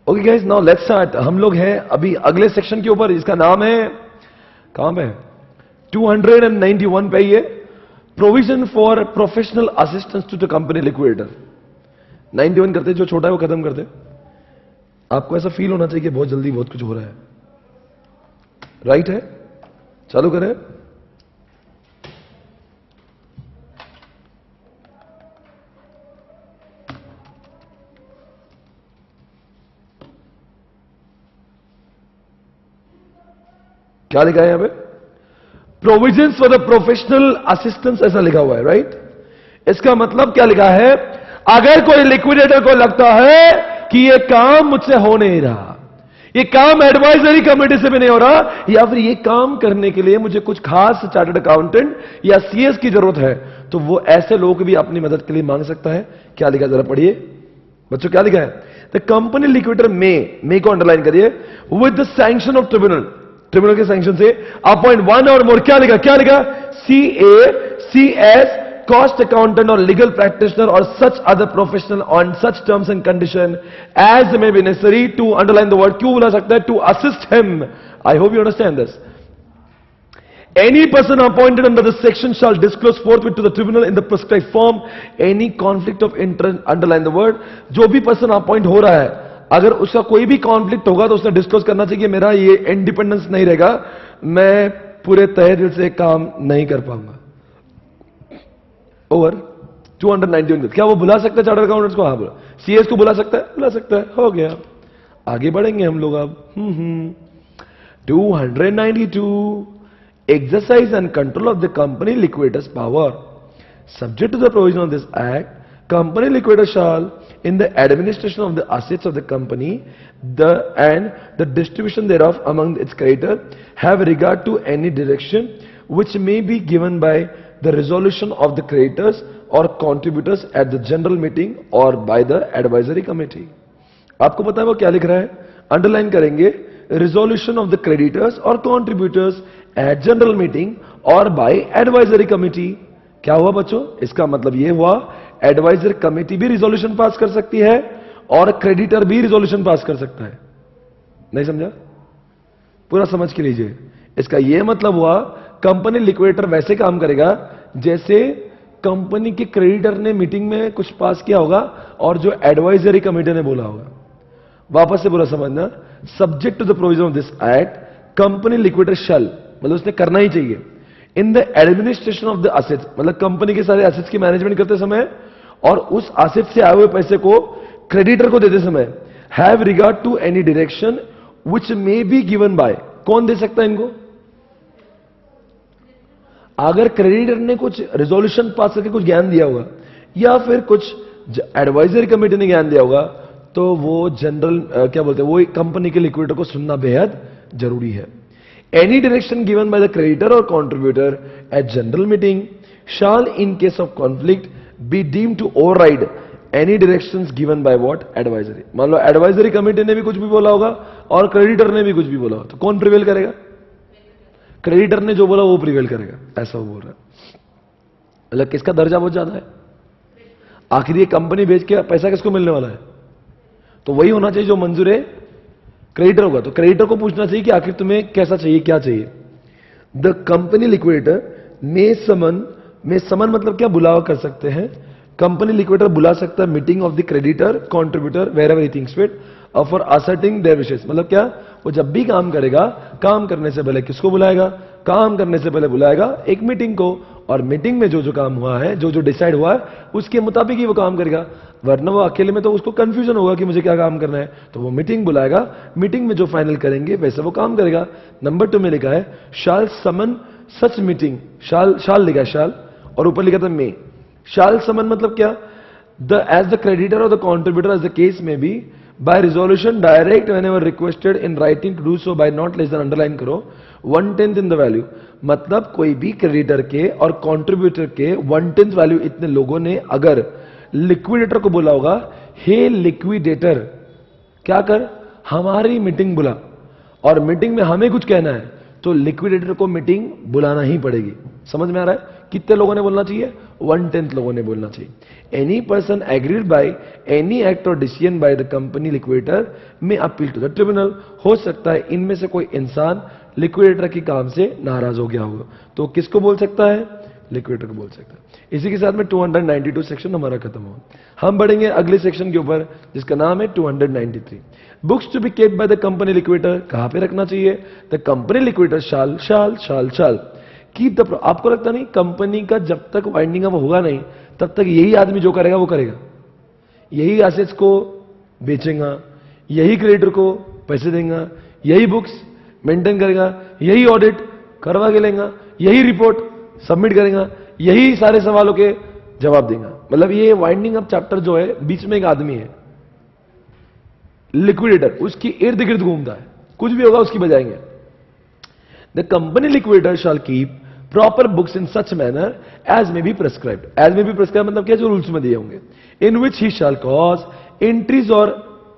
Okay guys, now let's start. हम लोग हैं अभी अगले सेक्शन के ऊपर, इसका नाम है, कहां पे 291 पे, ये provision for professional assistance to the company liquidator. 91 करते, जो छोटा है वो खत्म करते। आपको ऐसा फील होना चाहिए कि बहुत जल्दी बहुत कुछ हो रहा है, राइट है? चालू करें। क्या लिखा है यहां पे? Provisions for the professional assistance, ऐसा लिखा हुआ है, राइट? इसका मतलब क्या लिखा है? अगर कोई लिक्विडेटर को लगता है कि ये काम मुझसे हो नहीं रहा, ये काम एडवाइजरी कमेटी से भी नहीं हो रहा, या फिर ये काम करने के लिए मुझे कुछ खास चार्टर्ड अकाउंटेंट या सीएस की जरूरत है, तो वो ऐसे लोग भी अपनी मदद के लिए मांग सकता है। क्या लिखा, जरा पढ़िए बच्चों, क्या लिखा है? द कंपनी लिक्विडेटर मे को अंडरलाइन करिए, with the sanction of tribunal, tribunal के सैंक्शन से अपॉइंट वन और मोर, क्या लिखा, क्या लिखा? CA, CS, cost accountant or legal practitioner or such other professional on such terms and condition as may be necessary to underline the word, क्यों बोला सकता है? To assist him. I hope you understand this. Any person appointed under this section shall disclose forthwith to the tribunal in the prescribed form any conflict of interest, underline the word. जो भी person appoint हो रहा है, अगर उसका कोई भी conflict होगा तो उसने डिस्क्लोज करना चाहिए कि मेरा ये इंडिपेंडेंस नहीं रहेगा, मैं पूरे तहे दिल से काम नहीं कर पाऊंगा। ओवर 291। क्या वो बुला सकता है चार्टर्ड अकाउंटेंट्स को? हाँ बुला। सीएस को बुला सकता है? बुला सकता है। हो गया, आगे बढ़ेंगे हम लोग अब। 292, exercise and control of the company liquidator's power. Subject to the provision of this act, company liquidator shall, in the administration of the assets of the company, and the distribution thereof among its creditor, have regard to any direction which may be given by the resolution of the creditors or contributors at the general meeting or by the advisory committee. आपको पता है वो क्या लिख रहा है? Underline करेंगे, resolution of the creditors or contributors at general meeting or by advisory committee. क्या हुआ बच्चों? इसका मतलब ये हुआ, एडवाइजर कमेटी भी रिजोल्यूशन पास कर सकती है और क्रेडिटर भी रिजोल्यूशन पास कर सकता है। नहीं समझा? पूरा समझ के लीजिए। इसका यह मतलब हुआ, कंपनी लिक्विडेटर वैसे काम करेगा जैसे कंपनी के क्रेडिटर ने मीटिंग में कुछ पास किया होगा और जो एडवाइजरी कमेटी ने बोला होगा। वापस से पूरा समझना, subject to the provision of this act, company liquidator shall, मतलब उसने करना ही चाहिए, in the administration of the assets, मतलब कंपनी के सारे असेट्स की मैनेजमेंट करते समय और उस असेट से आए हुए पैसे को क्रेडिटर को देते समय, have regard to any direction which may be given by, कौन दे सकता है इनको? अगर क्रेडिटर ने कुछ रिजोल्यूशन पास करके कुछ ज्ञान दिया होगा या फिर कुछ एडवाइजरी कमेटी ने ज्ञान दिया होगा, तो वो जनरल क्या बोलते हैं, वो कंपनी के लिक्विडेटर को सुनना बेहद जरूरी है। Any direction given by the creditor और contributor at general meeting shall in case of conflict be deem to override any directions given by what, advisory. मान लो एडवाइजरी कमेटी ने भी कुछ भी बोला होगा और क्रेडिटर ने भी कुछ भी बोला होगा, तो कौन प्रिवेल करेगा? क्रेडिटर ने जो बोला वो प्रिवेल करेगा, ऐसा वो बोल रहा है। मतलब किसका दर्जा बहुत ज्यादा है? आखिर ये कंपनी बेच के पैसा किसको मिलने वाला है? तो वही होना चाहिए जो मंजूर है क्रेडिटर होगा। तो क्रेडिटर को पूछना चाहिए कि आखिर तुम्हें कैसा चाहिए, क्या चाहिए। द कंपनी लिक्विडेटर मे समन मतलब क्या, बुलावा कर सकते हैं। कंपनी लिक्विडेटर बुला सकता है meeting of the creditor contributor where ever he thinks fit for asserting their wishes. मतलब क्या, वो जब भी काम करेगा, काम करने से पहले किसको बुलाएगा? काम करने से पहले बुलाएगा एक मीटिंग को, और मीटिंग में जो जो काम हुआ है, जो जो डिसाइड हुआ है, उसके मुताबिक ही वो काम करेगा। वरना वो अकेले में तो उसको कंफ्यूजन होगा कि मुझे क्या काम करना है, तो वो मीटिंग बुलाएगा, मीटिंग में जो फाइनल करेंगे वैसे वो काम करेगा। नंबर 2 में लिखा है शाल समन सच मीटिंग, शाल लिखा है शाल, और ऊपर लिखा था मे। शाल समन मतलब क्या, द एज द क्रेडिटर और the contributor as the case में be by resolution direct whenever requested in writing to do so by not less than, underline करो, 1/10 इन द वैल्यू। मतलब कोई भी क्रेडिटर के और कॉन्ट्रीब्यूटर के 1/10 value इतने लोगों ने अगर लिक्विडेटर को बोला होगा, हे लिक्विडेटर क्या कर, हमारी मीटिंग बुला, और मीटिंग में हमें कुछ कहना है, तो लिक्विडेटर को मीटिंग बुलाना ही पड़ेगी। समझ में आ रहा है? कितने लोगों ने बोलना चाहिए? 1/10 लोगों ने बोलना चाहिए। Any person agreed by any act और decision by the company liquidator may appeal to the tribunal. हो सकता है इनमें से कोई इंसान लिक्विडेटर के काम से नाराज हो गया होगा, तो किसको बोल सकता है? लिक्विडेटर को बोल सकता है। इसी के साथ में 292 सेक्शन हमारा खत्म हुआ। हम बढ़ेंगे अगले सेक्शन के ऊपर जिसका नाम है 293, books to be kept by the company liquidator. कहां पे रखना चाहिए? The company liquidator shall keep the. आपको लगता नहीं कंपनी का जब तक वाइंडिंग अप होगा नहीं तब तक यही आदमी जो करेगा वो करेगा, यही एसेट्स को बेचेगा, यही क्रेडिटर को पैसे देगा, यही बुक्स मेंटेन करेगा, यही ऑडिट करवा के लेगा, यही रिपोर्ट सबमिट करेगा, यही सारे सवालों के जवाब देगा। मतलब ये वाइंडिंग अप चैप्टर जो है बीच में एक आदमी है लिक्विडेटर, उसकी इर्द गिर्द घूमता है, कुछ भी होगा उसकी बजाएंगे। The company liquidator shall keep proper books in such manner as may be prescribed. As may be prescribe मतलब क्या? जो रूल्स में दिए होंगे। In which he shall cause entries or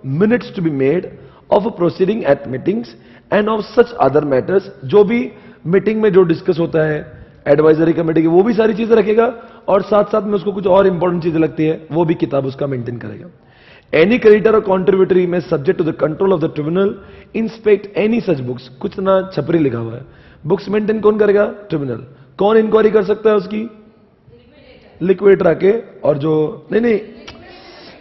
minutes to be made of a proceeding at meetings and of such other matters. जो भी meeting में जो डिस्कस होता है एडवाइजरी कमेटी की, वो भी सारी चीजें रखेगा, और साथ साथ में उसको कुछ और इंपॉर्टेंट चीजें लगती है वो भी किताब उसका मेंटेन करेगा। Any creditor or contributory may subject to the control of the tribunal inspect any such books. कुछ ना छपरी लिखा हुआ है। बुक्स मेंटेन कौन करेगा? ट्रिब्यूनल। कौन इंक्वायरी कर सकता है उसकी? लिक्विडेटर आके, और जो नहीं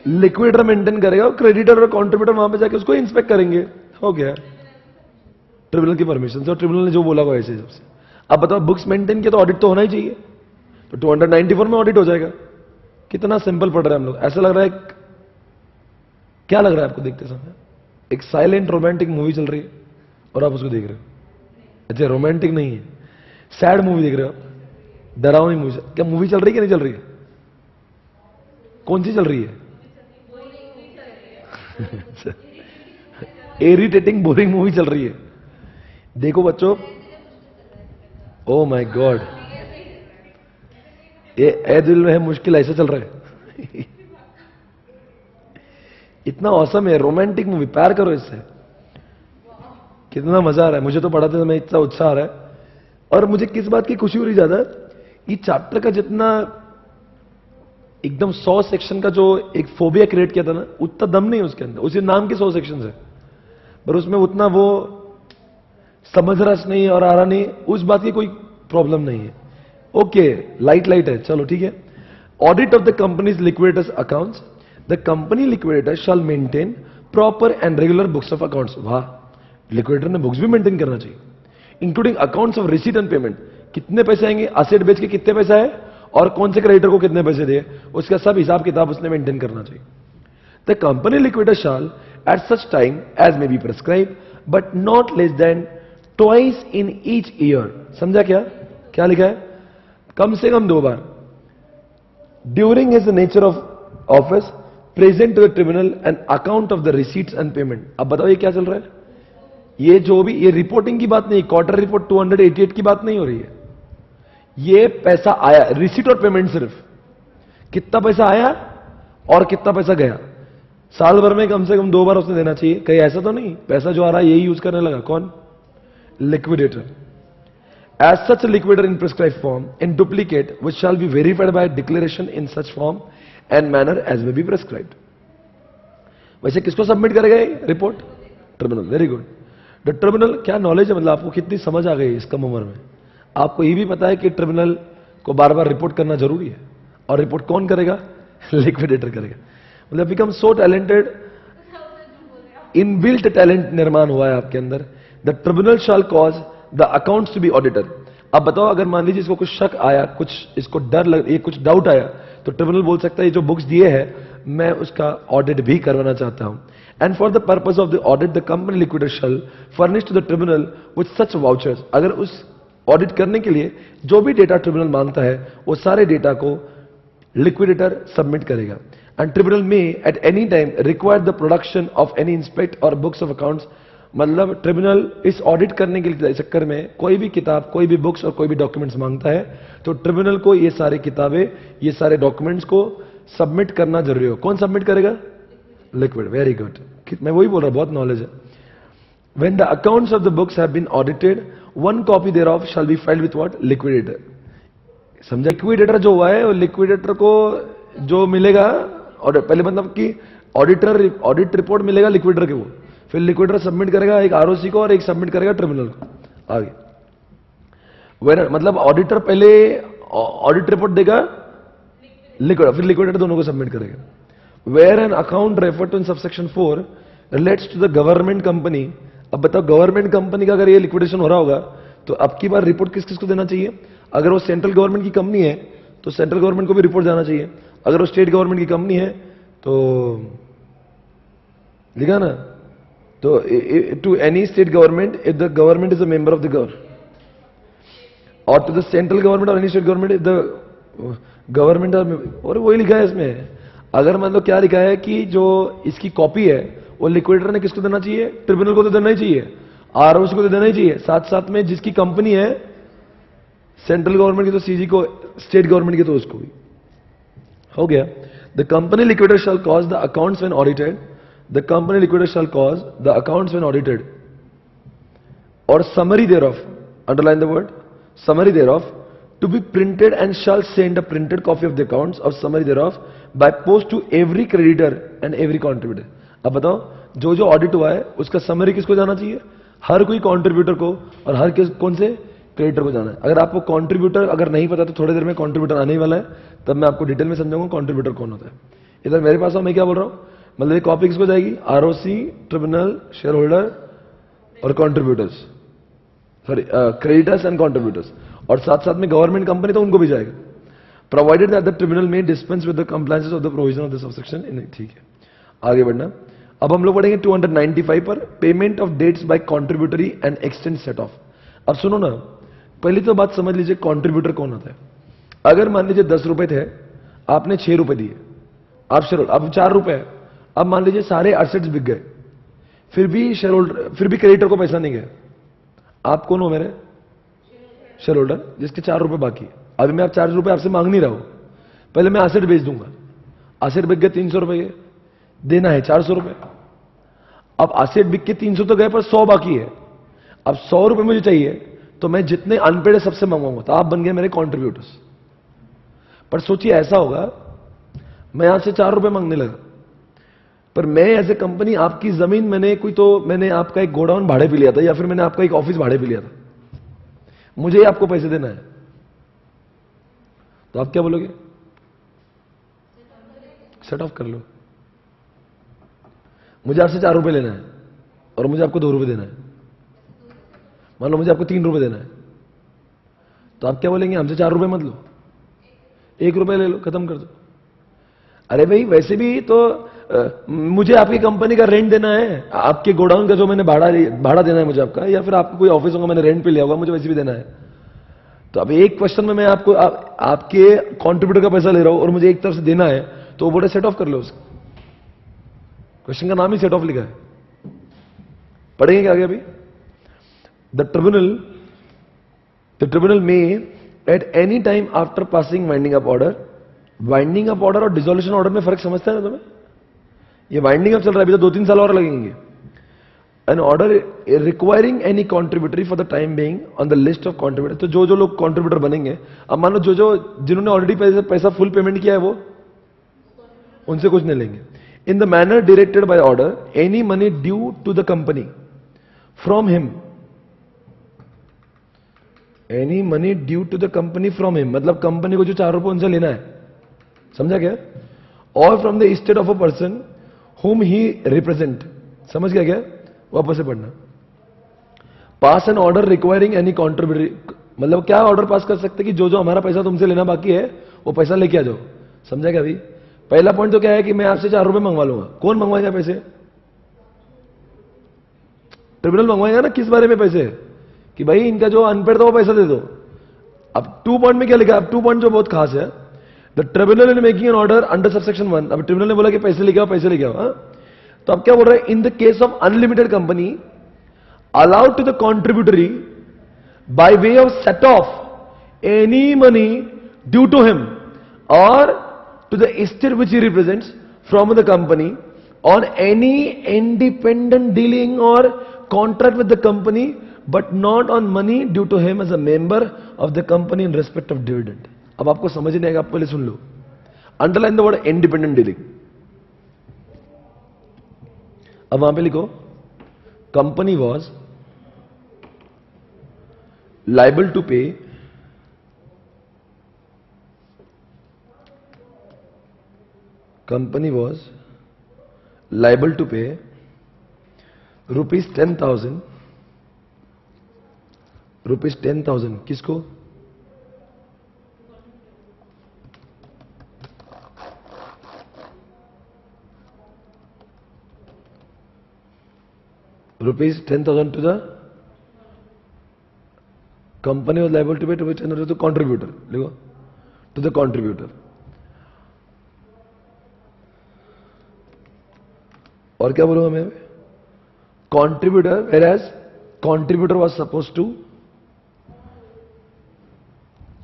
लिक्विडेटर मेंटेन करेगा, और क्रेडिटर और कॉन्ट्रीब्यूटर वहां पे जाके उसको इंस्पेक्ट करेंगे। हो गया ट्रिब्यूनल की परमिशन से, और ट्रिब्यूनल ने जो बोला वो ऐसे हिसाब से। अब बताओ बुक्स मेंटेन किया तो ऑडिट तो होना ही चाहिए, तो 294 में ऑडिट हो जाएगा। कितना सिंपल पढ़ रहे हैं हम लोग। ऐसा लग रहा है, क्या लग रहा है आपको देखते समय? एक साइलेंट रोमांटिक मूवी चल रही है और आप उसको देख रहे हो। अच्छा रोमांटिक नहीं है, सैड मूवी देख रहे हो, डरावनी मूवी। क्या मूवी चल रही है कि नहीं चल रही है? कौन सी चल रही है? इरिटेटिंग बोरिंग मूवी चल रही है। देखो बच्चों, ओ माय गॉड, ये ए दिल में है मुश्किल ऐसा चल रहा है। इतना औसम है, रोमांटिक मूवी, प्यार करो इससे। कितना मजा आ रहा है, मुझे तो पढ़ाते समय इतना उत्साह आ रहा है। और मुझे किस बात की खुशी हो रही ज्यादा, ये चैप्टर का जितना एकदम 100 सेक्शन का जो एक फोबिया क्रिएट किया था ना, उतना दम नहीं उसके अंदर। उसी नाम के 100 सेक्शन है, पर उसमें उतना वो समझ रहा नहीं और आ रहा नहीं, उस बात की कोई प्रॉब्लम नहीं है। ओके, लाइट है, चलो ठीक है। Audit of the companies liquidators accounts. The company liquidator shall maintain proper and regular books of accounts. वाह, लिक्विडेटर ने बुक्स भी मेंटेन करना चाहिए, including accounts of receipt and payment. कितने पैसे आएंगे, असेट बेच के कितने पैसा है, और कौन से क्रेडिटर को कितने पैसे दिए, उसका सब हिसाब किताब उसने मेंटेन करना चाहिए। The company liquidator shall at such time as may be prescribed but not less than twice in each year. समझा क्या? क्या लिखा है? कम से कम 2 बार। During is the nature of office present to the tribunal and account of the receipts and payment. अब बताओ ये क्या चल रहा है? ये जो भी, ये रिपोर्टिंग की बात नहीं, क्वार्टर रिपोर्ट 288 की बात नहीं हो रही है। ये पैसा आया, रिसीट और पेमेंट, सिर्फ कितना पैसा आया और कितना पैसा गया। साल भर में कम से कम 2 बार उसने देना चाहिए। कहीं ऐसा तो नहीं पैसा जो आ रहा है यही यूज करने लगा। कौन? Liquidator. As such liquidator in prescribe form in duplicate which shall be verified by declaration in such form and manner as may be prescribed. वैसे किसको सबमिट करेगा ये report? Tribunal. Very good. The tribunal, क्या knowledge है, मतलब आपको कितनी समझ आ गई इस कम उम्र में। आपको ये भी पता है कि ट्रिब्यूनल को बार बार रिपोर्ट करना जरूरी है, और रिपोर्ट कौन करेगा? लिक्विडेटर करेगा। मतलब become so talented, inbuilt talent निर्माण हुआ है आपके अंदर। The tribunal shall cause the accounts to be auditor. अब बताओ, अगर मान लीजिए इसको कुछ शक आया, कुछ इसको डर लग, ये कुछ डाउट आया, तो ट्रिब्यूनल बोल सकता है ये जो बुक्स दिए हैं मैं उसका ऑडिट भी करवाना चाहता हूं। And for the purpose of the audit the company liquidator shall furnish to the tribunal with such vouchers. अगर उस ऑडिट करने के लिए जो भी डेटा ट्रिब्यूनल मांगता है वो सारे डेटा को लिक्विडेटर सबमिट करेगा। एंड ट्रिब्यूनल में at any time require the production of any inspect और बुक्स ऑफ अकाउंट्स। मतलब ट्रिब्यूनल इस ऑडिट करने के चक्कर में कोई भी किताब, कोई भी बुक्स और कोई भी डॉक्यूमेंट्स मांगता है तो ट्रिब्यूनल को ये सारी किताबें, ये सारे डॉक्यूमेंट्स को सबमिट करना जरूरी हो। कौन सबमिट करेगा? लिक्विड। वेरी गुड, मैं वही बोल रहा हूं, बहुत नॉलेज है। When the accounts of the books have been audited, one copy thereof shall be filed with what? Liquidator. समझा? लिक्विडेटर जो हुआ है वो लिक्विडेटर को जो मिलेगा, और पहले मतलब कि ऑडिट रिपोर्ट मिलेगा लिक्विडेटर के, वो फिर लिक्विडेटर सबमिट करेगा एक आरओसी को और एक सबमिट करेगा ट्रिब्यूनल को आगे। मतलब ऑडिटर पहले ऑडिट रिपोर्ट देगा लिक्विड, फिर लिक्विडेटर दोनों को सबमिट करेगा। Where an account refer to in subsection 4 relates to the government company. अब बताओ गवर्नमेंट कंपनी का अगर ये लिक्विडेशन हो रहा होगा तो अब की बार रिपोर्ट किस किस को देना चाहिए? अगर वो सेंट्रल गवर्नमेंट की कंपनी है तो सेंट्रल गवर्नमेंट को भी रिपोर्ट जाना चाहिए। अगर वो स्टेट गवर्नमेंट की कंपनी है तो लिखा ना, तो to any state government if the government is a member of the government, or to the central government or any state government if the government, और वही लिखा है इसमें। अगर मान लो क्या लिखा है कि जो इसकी कॉपी है वो लिक्विडेटर ने किसको देना चाहिए? ट्रिब्यूनल को तो देना ही चाहिए, आरओसी को तो देना ही चाहिए, साथ साथ में जिसकी कंपनी है सेंट्रल गवर्नमेंट की तो सीजी को, स्टेट गवर्नमेंट की तो उसको भी। हो गया। The company liquidator shall cause the accounts when audited, the company liquidator shall cause the accounts when audited or summary thereof, underline the word summary thereof, to be printed and shall send a printed copy of the accounts of summary thereof by post to every creditor and every contributor। अब बताओ जो जो audit हुआ है उसका summary किसको जाना चाहिए? हर कोई कंट्रीब्यूटर को, और हर कौन से क्रेडिटर को जाना है। अगर आपको कंट्रीब्यूटर अगर नहीं पता तो थोड़ी देर में कंट्रीब्यूटर आने ही वाला है, तब मैं आपको डिटेल में समझाऊंगा कंट्रीब्यूटर कौन होता है। इधर मेरे पास मैं क्या बोल रहा हूं, मतलब ये कॉपी किसको जाएगी? आरओसी, ट्रिब्यूनल, शेयर होल्डर और contributors, sorry creditors and contributors, और साथ साथ में गवर्नमेंट कंपनी तो उनको भी जाएगा। Provided that the tribunal may dispense with the compliances of the provision of the subsection in. ठीक है, आगे बढ़ना। अब हम लोग पढ़ेंगे 295 पर, payment of debts by contributory and extend set off. अब सुनो ना, पहली तो बात समझ लीजिए कंट्रीब्यूटर कौन होता है। अगर मान लीजिए 10 रुपए थे, आपने 6 रुपए दिए, आप शेयर होल्डर, अब 4 रुपए है, अब मान लीजिए सारे एसेट्स बिक गए, फिर भी शेयर होल्डर, फिर भी क्रेडिटर को पैसा नहीं गया, आप कौन हो? मेरे शेयर होल्डर जिसके 4 रुपए बाकी है। अभी मैं आप 4 रुपए आपसे मांग नहीं रहा हूं, पहले मैं एसेट बेच दूंगा, एसेट बिक गए 300 रुपए, देना है 400 रुपए। अब एसेट बिक के 300 तो गए पर 100 बाकी है, अब 100 रुपए मुझे चाहिए, तो मैं जितने अनपेड है सबसे मंगवाऊंगा, तो आप बन गए मेरे कॉन्ट्रीब्यूटर्स। पर सोचिए ऐसा होगा, मैं यहां से 4 रुपए मांगने लगा, पर मैं एज ए कंपनी आपकी जमीन, मैंने आपका एक गोडाउन भाड़े पे लिया था, या फिर मैंने आपका एक ऑफिस भाड़े पे लिया था, मुझे ही आपको पैसे देना है, तो आप क्या बोलोगे? सेट ऑफ कर लो। मुझे आपसे 4 रुपए लेना है और मुझे आपको 2 रुपए देना है, मान लो मुझे आपको 3 रुपए देना है, तो आप क्या बोलेंगे? हमसे 4 रुपए मत लो, 1 रुपए ले लो, खत्म कर दो। अरे भाई वैसे भी तो मुझे आपकी कंपनी का रेंट देना है, आपके गोडाउन का जो मैंने भाड़ा देना है मुझे आपका, या फिर आपको कोई ऑफिस होगा मैंने रेंट पे लिया होगा, मुझे वैसे भी देना है। तो अब एक क्वेश्चन में मैं आपको आपके कॉन्ट्रीब्यूटर का पैसा ले रहा हूं और मुझे एक तरफ से देना है, तो वो बोले सेट ऑफ कर लो। उसका क्वेश्चन का नाम ही सेट ऑफ लिखा है। पढ़ेंगे क्या आगे? अभी द ट्रिब्यूनल में at any time after passing winding up order, winding up order और डिसोल्यूशन ऑर्डर में फर्क समझते हैं ना तुम्हें? ये वाइंडिंग अप चल रहा है, अभी तो 2-3 साल और लगेंगे। An order requiring any contributory for the time being on the list of contributor, तो जो जो लोग कॉन्ट्रीब्यूटर बनेंगे, अब मान लो जिन्होंने ऑलरेडी पैसा फुल पेमेंट किया है वो, उनसे कुछ नहीं लेंगे। In the manner directed by order, any money due to the company from him, any money due to the company from him, मतलब कंपनी को जो 4 रुपए उनसे लेना है, समझा क्या? और from the estate of a person whom he represent, समझ गया क्या? वापस से पढ़ना। Pass an order requiring any contributory, मतलब क्या ऑर्डर पास कर सकते कि जो जो हमारा पैसा तुमसे लेना बाकी है वो पैसा लेके आ जाओ, समझा क्या? अभी पहला पॉइंट तो क्या है कि मैं आपसे 4 रुपए मंगवा लूंगा, कौन मंगवाएगा पैसे? ट्रिब्यूनल मंगवाएगा ना। किस बारे में पैसे? कि भाई इनका जो अनपेड था वो पैसा दे दो। अब 2 पॉइंट में क्या लिखा है? अब 2 पॉइंट जो बहुत खास है, the tribunal in making an order under subsection 1, अब ट्रिब्यूनल ने बोला कि पैसे लेके आओ, पैसे लेके आओ। तो अब क्या बोल रहा है? In the case of unlimited company allowed to the contributory by way of set off of money due to to him to the estate which he represents from the company on any independent dealing और contract with the company, but not on money due to him as a member of the company in respect of dividend. अब आपको समझ नहीं आएगा, आप पहले सुन लो. Underline the word independent dealing. अब वहां पे लिखो कंपनी वॉज लाइबल टू पे company was liable to pay rupees 10,000 किसको? rupees 10,000 to the company was liable to pay rupees 10,000 to the contributor. लिखो to the contributor. और क्या बोलूंगा मैं? Contributor, whereas contributor was supposed to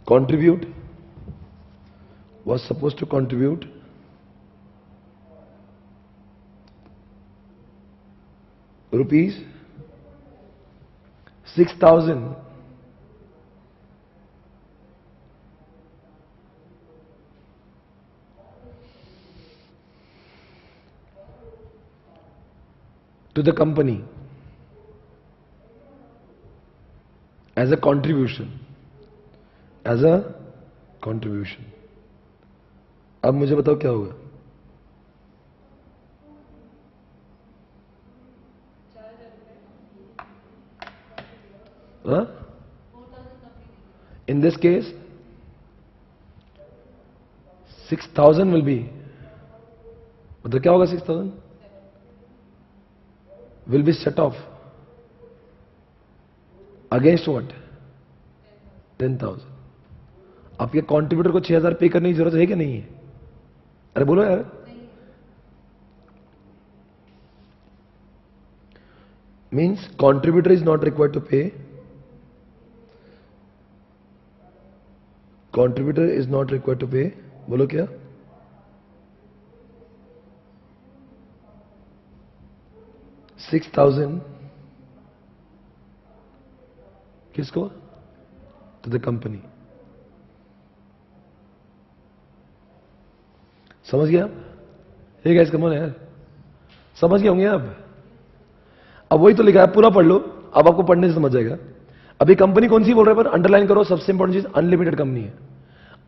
contribute rupees 6,000 to the company as a contribution. अब मुझे बताओ क्या होगा? In this case 6,000 will be, मतलब क्या होगा? 6,000 will be set off against what? 10,000. आपके कंट्रीब्यूटर को 6,000 पे करने की जरूरत है कि नहीं है? अरे बोलो यार. Means contributor is not required to pay. Contributor is not required to pay. बोलो क्या? $6,000 किसको? To the company. समझ गया आप? हे गाइस कम ऑन यार, समझ गए होंगे आप? अब वही तो लिखा है, पूरा पढ़ लो, अब आपको पढ़ने से समझ जाएगा. अभी कंपनी कौन सी बोल रहे हैं, पर अंडरलाइन करो. सबसे इंपॉर्टेंट चीज अनलिमिटेड कंपनी है.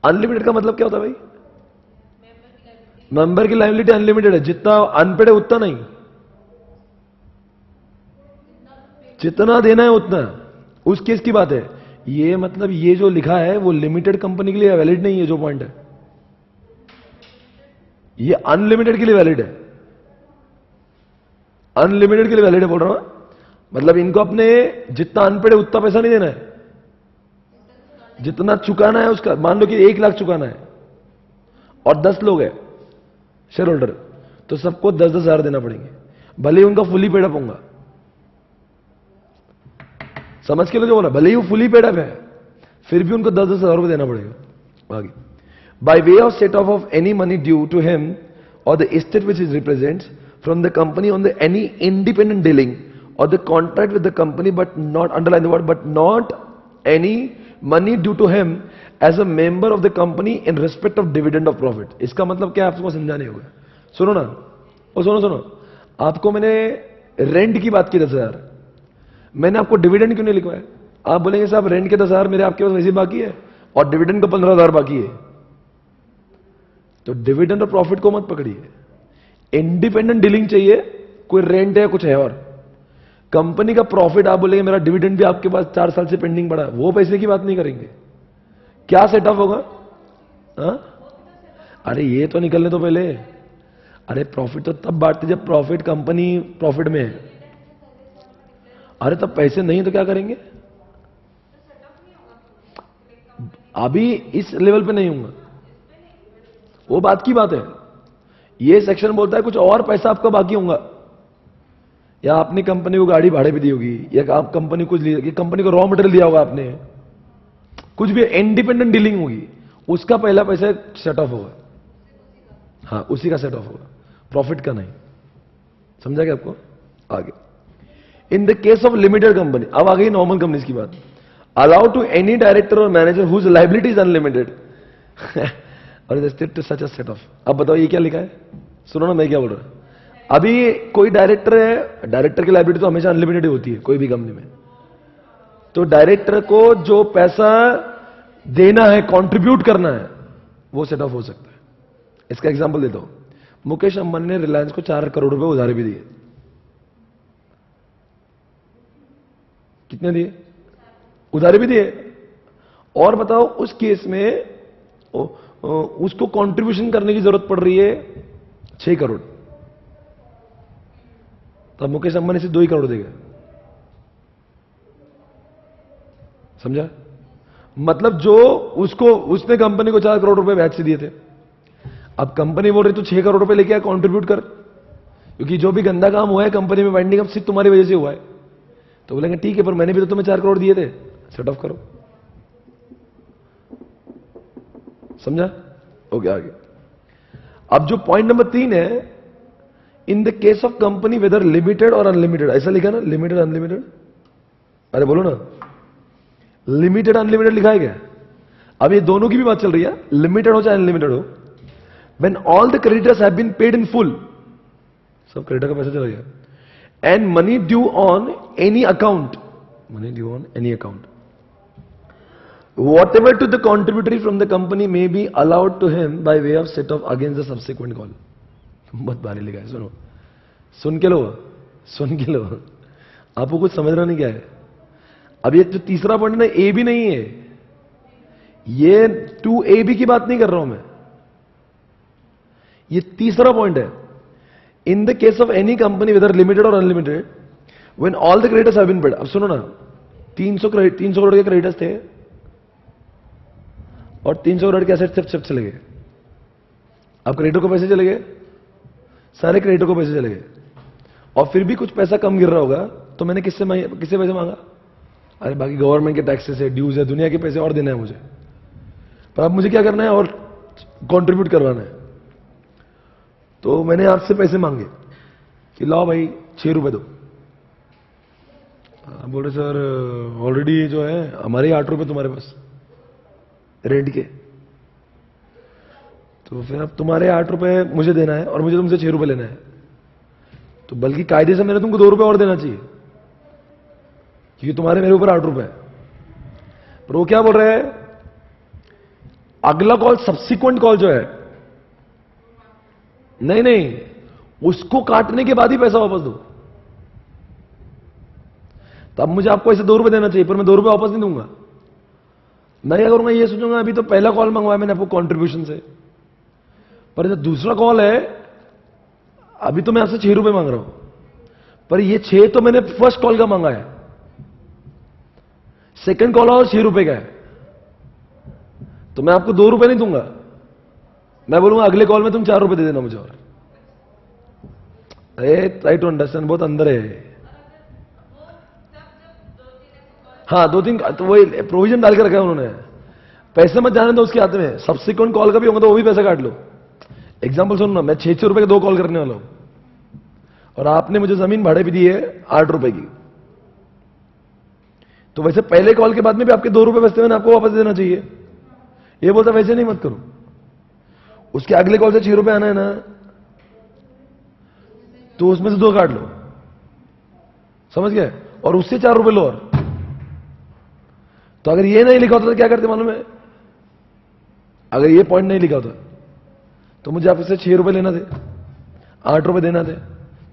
अनलिमिटेड का मतलब क्या होता है भाई? मेंबर की लायबिलिटी अनलिमिटेड है. जितना अनपेड है उतना नहीं, जितना देना है उतना. उस केस की बात है ये. मतलब ये जो लिखा है वो लिमिटेड कंपनी के लिए वैलिड नहीं है. जो पॉइंट है ये अनलिमिटेड के लिए वैलिड है. अनलिमिटेड के लिए वैलिड है बोल रहा हूं. मतलब इनको अपने जितना अनपेड है उतना पैसा नहीं देना है. जितना चुकाना है उसका, मान लो कि 1 लाख चुकाना है और 10 लोग हैं शेयर होल्डर, तो सबको 10-10 हजार देना पड़ेंगे. भले ही उनका फुली पेड अप होगा. समझ के लो जो बोला, भले ही वो फुली पेड अप है फिर भी उनको 10-10 हजार रुपए देना पड़ेगा. आगे by way of set off of any money due to him or the estate which he represents from the company on the any independent dealing or the contract with the company, but not, underline the word, but not any money due to him as a member of the company in respect of dividend of profit. इसका मतलब क्या आपको समझाने होगा? सुनो ना, और सुनो, आपको मैंने रेंट की बात की 10,000, मैंने आपको डिविडेंड क्यों नहीं लिखवाया? आप बोलेंगे साहब रेंट के 10,000 मेरे आपके पास वैसे बाकी है और डिविडेंड का 15,000 बाकी है. तो डिविडेंड और प्रॉफिट को मत पकड़िए. इंडिपेंडेंट डीलिंग चाहिए. कोई रेंट है कुछ है और कंपनी का प्रॉफिट, आप बोलेंगे मेरा डिविडेंड भी आपके पास 4 साल से पेंडिंग पड़ा है, वो पैसे की बात नहीं करेंगे. क्या सेटअप होगा? अरे ये तो निकलने तो पहले. अरे प्रॉफिट तो तब बांटते जब प्रॉफिट कंपनी प्रॉफिट में है. अरे तब पैसे नहीं तो क्या करेंगे? अभी इस लेवल पे नहीं होगा, वो बात की बात है. ये सेक्शन बोलता है कुछ और पैसा आपका बाकी होगा, या आपने कंपनी को गाड़ी भाड़े पे दी होगी, या आप कंपनी कुछ कंपनी को रॉ मटेरियल दिया होगा आपने, कुछ भी इंडिपेंडेंट डीलिंग होगी, उसका पहला पैसा सेट ऑफ होगा. हाँ उसी का सेट ऑफ होगा, प्रॉफिट का नहीं. समझा क्या आपको? आगे in the case of limited company, अब आ गई नॉर्मल कंपनीज की बात. Allow to any director or manager whose liability is unlimited. Or such a set off. अब बताओ ये क्या लिखा है, सुनो ना मैं क्या बोल रहा हूं। अभी कोई डायरेक्टर है, डायरेक्टर की लाइबिलिटी तो हमेशा अनलिमिटेड होती है कोई भी कंपनी में। तो डायरेक्टर को जो पैसा देना है, कंट्रीब्यूट करना है, वो सेट ऑफ हो सकता है। इसका एग्जांपल देता हूं। मुकेश अंबानी ने रिलायंस को 4 करोड़ रुपए उधार भी दिए। कितने दिए? उधारी भी दिए। और बताओ उस केस में उसको कंट्रीब्यूशन करने की जरूरत पड़ रही है 6 करोड़। तब मुकेश अंबानी से 2 ही करोड़ देगा। समझा? मतलब जो उसको, उसने कंपनी को 4 करोड़ रुपए ब्याज से दिए थे। अब कंपनी बोल रही तू 6 करोड़ रुपए लेके आ, कंट्रीब्यूट कर, क्योंकि जो भी गंदा काम हुआ है कंपनी में बाइंडिंग अप सिर्फ तुम्हारी वजह से हुआ है। तो बोलेंगे ठीक है, पर मैंने भी तो तुम्हें 4 करोड़ दिए थे, सेट ऑफ करो। समझा? ओके, आगे। अब जो पॉइंट नंबर 3 है, in the case of company whether limited और अनलिमिटेड, ऐसा लिखा ना, लिमिटेड अनलिमिटेड। अरे बोलो ना, लिमिटेड अनलिमिटेड लिखा है क्या? अब ये दोनों की भी बात चल रही है, लिमिटेड हो चाहे अनलिमिटेड हो। When all the creditors have been paid in full, सब क्रेडिटर का पैसा चला गया, and money due on any account, money due on any account, whatever to the contributory from the company may be allowed to him by way of set off against the subsequent call। बहुत भारी लिखा है, सुनो, सुन के लो, सुन के लो, आपको कुछ समझना नहीं क्या है। अब ये जो तीसरा पॉइंट ना, ए भी नहीं है, ये 2A भी की बात नहीं कर रहा हूं मैं, ये तीसरा पॉइंट है। In the case of any company whether limited और unlimited, when all the creditors have been paid. अब सुनो ना, 300 करोड़ के क्रेडिटर्स थे और 300 करोड़ के एसेट सब चले गए। अब क्रेडिटर को पैसे चले गए, सारे क्रेडिटर को पैसे चले गए, और फिर भी कुछ पैसा कम गिर रहा होगा, तो मैंने किससे पैसे मांगा? अरे बाकी गवर्नमेंट के टैक्सेस है, ड्यूज है, दुनिया के पैसे और देना है मुझे, पर अब मुझे क्या करना है और कंट्रीब्यूट करवाना है। तो मैंने आपसे पैसे मांगे कि लाओ भाई 6 रुपए दो। बोल रहे सर ऑलरेडी जो है हमारे 8 रुपए तुम्हारे पास रेंट के, तो फिर अब तुम्हारे 8 रुपए मुझे देना है और मुझे तुमसे 6 रुपए लेना है, तो बल्कि कायदे से मैंने तुमको 2 रुपए और देना चाहिए, क्योंकि तुम्हारे मेरे ऊपर 8 रुपए है। पर वो क्या बोल रहे हैं, अगला कॉल, सब्सिक्वेंट कॉल जो है, नहीं, उसको काटने के बाद ही पैसा वापस दो। तो अब मुझे आपको ऐसे 2 रुपए देना चाहिए, पर मैं 2 रुपए वापस नहीं दूंगा। मैं क्या करूंगा, ये सोचूंगा अभी तो पहला कॉल मंगवाया मैंने आपको कंट्रीब्यूशन से, पर जब दूसरा कॉल है, अभी तो मैं आपसे 6 रुपए मांग रहा हूं, पर ये 6 तो मैंने फर्स्ट कॉल का मांगा है, सेकंड कॉल और 6 रुपए का है, तो मैं आपको 2 रुपए नहीं दूंगा। मैं बोलूंगा अगले कॉल में तुम 4 रुपए दे देना मुझे और। अरे ट्राई टू अंडरस्टैंड, बहुत अंदर है। हाँ 2-3 तो वही प्रोविजन डाल के रखा है उन्होंने, पैसे मत जाने दो उसके हाथ में। सब्सिक्वेंट कॉल का भी होगा तो वो भी पैसा काट लो। एग्जांपल सुनो ना, मैं 600 रुपए के 2 कॉल करने वाला हूं, और आपने मुझे जमीन भाड़े भी दी है 8 रुपए की, तो वैसे पहले कॉल के बाद में भी आपके 2 रुपए बचते हुए आपको वापस देना चाहिए। ये बोलता वैसे नहीं मत करो, उसके अगले कॉल से 6 रुपए आना है ना, तो उसमें से 2 काट लो, समझ गए, और उससे 4 रुपए लो और। तो अगर ये नहीं लिखा होता तो क्या करते मालूम है, अगर ये पॉइंट नहीं लिखा होता तो मुझे आपसे 6 रुपए लेना थे, 8 रुपए देना थे,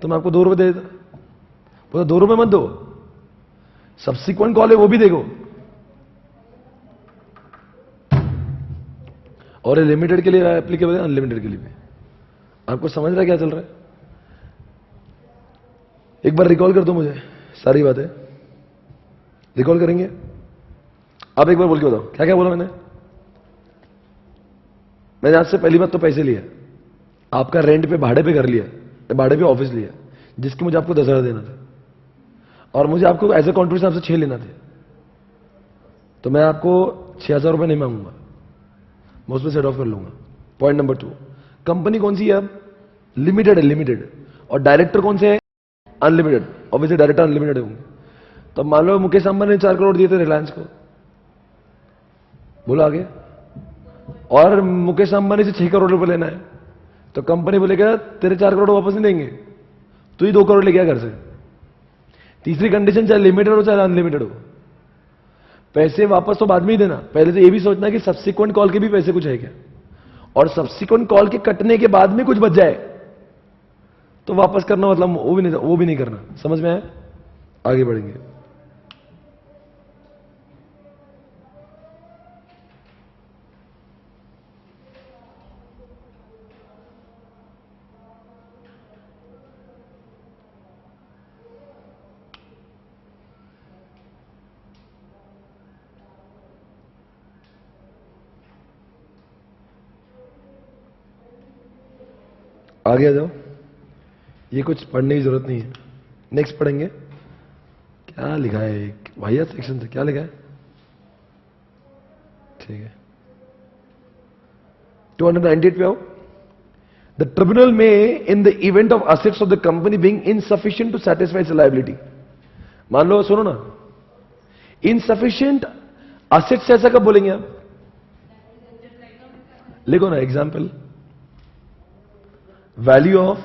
तो मैं आपको 2 रुपए दे देता। बोला 2 रुपए मत दो, सब्सिक्वेंट कॉल है वो भी देखो। और ये लिमिटेड के लिए एप्लीकेबल है, अनलिमिटेड के लिए भी। आपको समझ रहा है क्या चल रहा है? एक बार रिकॉल कर दो मुझे सारी बातें, रिकॉल करेंगे। अब एक बार बोल के बताओ क्या क्या बोला मैंने। मैंने आपसे पहली बात तो पैसे लिया, आपका रेंट पे भाड़े पे कर लिया, भाड़े पे ऑफिस लिया, जिसके मुझे आपको 10,000 देना था, और मुझे आपको एज ए कॉन्ट्रीब्यूशन आपसे 6 लेना थे, तो मैं आपको 6,000 रुपए नहीं मांगूंगा, मैं उसमें सेट ऑफ कर लूंगा। पॉइंट नंबर 2, कंपनी कौन सी है अब? लिमिटेड है, लिमिटेड। और डायरेक्टर कौन से है? अनलिमिटेड। ऑब्वियसली डायरेक्टर अनलिमिटेड होंगे। तो मान लो मुकेश अंबानी ने 4 करोड़ दिए थे रिलायंस को, बोलो आगे, और मुकेश अंबानी से 6 करोड़ रुपए लेना है, तो कंपनी बोलेगा तेरे 4 करोड़ वापस नहीं देंगे, तू ही 2 करोड़ लेके आ घर से। तीसरी कंडीशन, चाहे लिमिटेड हो चाहे अनलिमिटेड हो, पैसे वापस तो बाद में ही देना, पहले तो ये भी सोचना कि सब्सिक्वेंट कॉल के भी पैसे कुछ है क्या, और सब्सिक्वेंट कॉल के कटने के बाद में कुछ बच जाए तो वापस करना, मतलब वो भी नहीं करना। समझ में आया? आगे बढ़ेंगे। आगे आ जाओ, ये कुछ पढ़ने की जरूरत नहीं है, नेक्स्ट पढ़ेंगे। क्या लिखा है भैया सेक्शन से, क्या लिखा है? ठीक है, 298 पे आओ। द ट्रिब्यूनल में in the event of assets of the company being insufficient to satisfy its liability, मान लो, सुनो ना, इनसफिशिएंट असेट्स ऐसा कब बोलेंगे आप? लिखो ना example, value of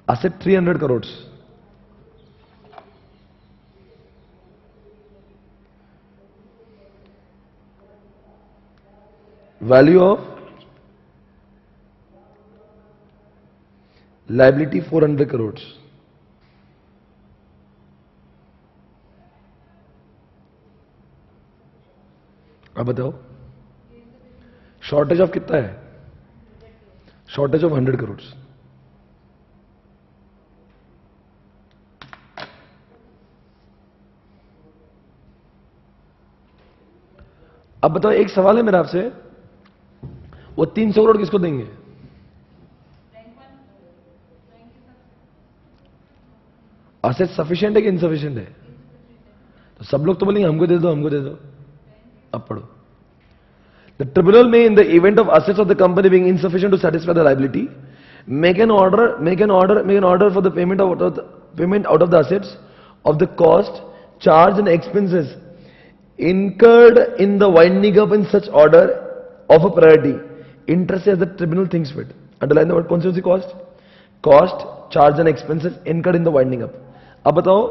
asset 300 crores, value of liability 400 crores। अब बताओ शॉर्टेज ऑफ कितना है? Shortage of 100 crores। अब बताओ, एक सवाल है मेरा आपसे, वो 300 करोड़ किसको देंगे? असेट सफिशिएंट है कि इनसफिशिएंट है? तो सब लोग तो बोलेंगे हमको दे दो, हमको दे दो। अब पढ़ो, द ट्रिब्यूनल में in the event of assets of the company being insufficient to satisfy the liability make an order for the payment out of the assets of the cost charge and expenses incurred in the winding up in such order of a priority, interest as the tribunal thinks fit। Underline the word, कौन सी cost? Cost, charge and expenses incurred in the winding up। अब बताओ,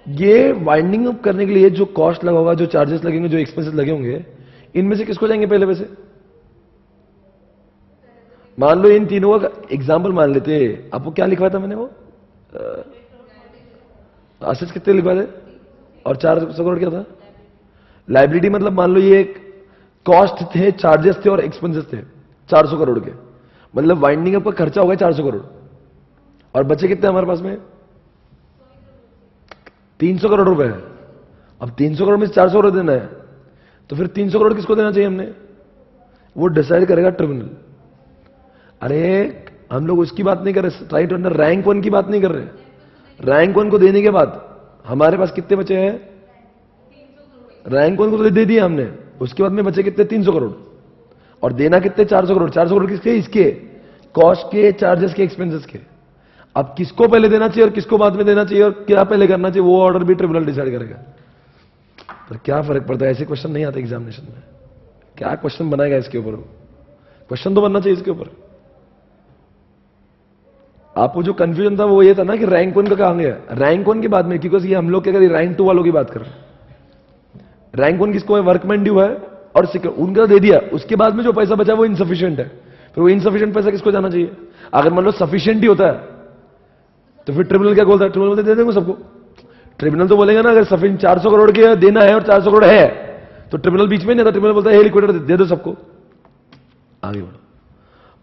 ये winding up करने के लिए जो cost लगा होगा, जो चार्जेस लगेंगे, जो एक्सपेंसेस लगे होंगे, इनमें से किसको जाएंगे पहले पैसे? मान लो इन तीनों का एग्जाम्पल मान लेते, आपको क्या लिखवाया था मैंने? वो असेट्स कितने लिखवाए थे और 400 करोड़ क्या था? लाइबिलिटी। मतलब मान लो ये कॉस्ट थे, चार्जेस थे और एक्सपेंसेस थे 400 करोड़ के, मतलब वाइंडिंग अप का खर्चा हो गया 400 करोड़, और बचे कितने हमारे पास में? 300 करोड़ रुपए है। अब 300 करोड़ में से 400 करोड़ देना है, तो फिर 300 करोड़ किसको देना चाहिए हमने? वो डिसाइड करेगा ट्रिब्यूनल। अरे हम लोग उसकी बात नहीं कर रहे, राइट अंडर रैंक 1 की बात नहीं कर रहे। रैंक 1 को देने के बाद हमारे पास कितने बचे हैं? रैंक 1 को तो दे दिया हमने, उसके बाद में बचे कितने? 300 करोड़। और देना कितने? 400 करोड़। 400 करोड़ किसके? इसके कॉस्ट के, चार्जेस के, एक्सपेंसेस के। अब किसको पहले देना चाहिए और किसको बाद में देना चाहिए और क्या पहले करना चाहिए, वो ऑर्डर भी ट्रिब्यूनल डिसाइड करेगा। पर क्या फर्क पड़ता है? ऐसे क्वेश्चन नहीं आते एग्जामिनेशन में। क्या क्वेश्चन बनाएगा इसके ऊपर? क्वेश्चन तो बनना चाहिए इसके ऊपर। आपको जो कंफ्यूजन था वो ये था ना कि रैंक 1 का कहां गया? रैंक 1 के बाद में, क्योंकि ये हम लोग क्या करें, रैंक 2 वालों की बात कर रहे हैं। रैंक 1 किसको है? वर्कमैन ड्यू है और उनका दे दिया, उसके बाद में जो पैसा बचा वो इनसफिशिएंट है। फिर वो इनसफिशिएंट पैसा किसको जाना चाहिए? अगर मान लो सफिशिएंट ही होता है तो फिर ट्रिब्यूनल क्या बोलता है? ट्रिब्यूनल बोलते दे देंगे सबको। ट्रिब्यूनल तो बोलेगा ना, अगर सफिशिएंट 400 करोड़ के देना है और 400 करोड़ है तो ट्रिब्यूनल बीच में नहीं आता। ट्रिब्यूनल बोलता है लिक्विडेटर दे दो सबको। आगे बढ़ो।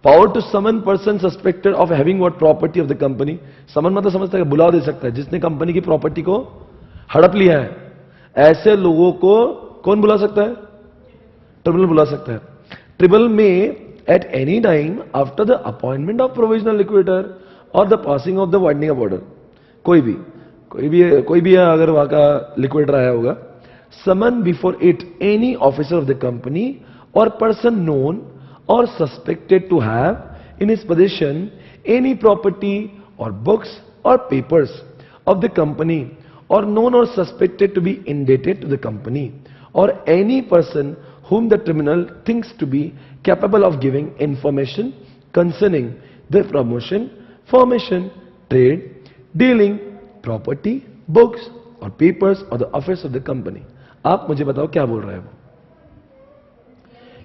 Power to summon person suspected of having what property of the company. Summon मतलब समझता है, बुला दे सकता है, जिसने कंपनी की प्रॉपर्टी को हड़प लिया है, ऐसे लोगों को कौन बुला सकता है? ट्रिब्यूनल बुला सकता है। ट्रिब्यूनल में at any time after the appointment of provisional liquidator और the passing of the winding up order, कोई भी अगर वहां का लिक्विडेटर आया होगा, summon before it any officer of the company और person known or suspected to have in his possession any property or books or papers of the company or known or suspected to be indebted to the company or any person whom the tribunal thinks to be capable of giving information concerning their promotion, formation, trade, dealing, property, books or papers or the affairs of the company. आप मुझे बताओ क्या बोल रहे हैं वो?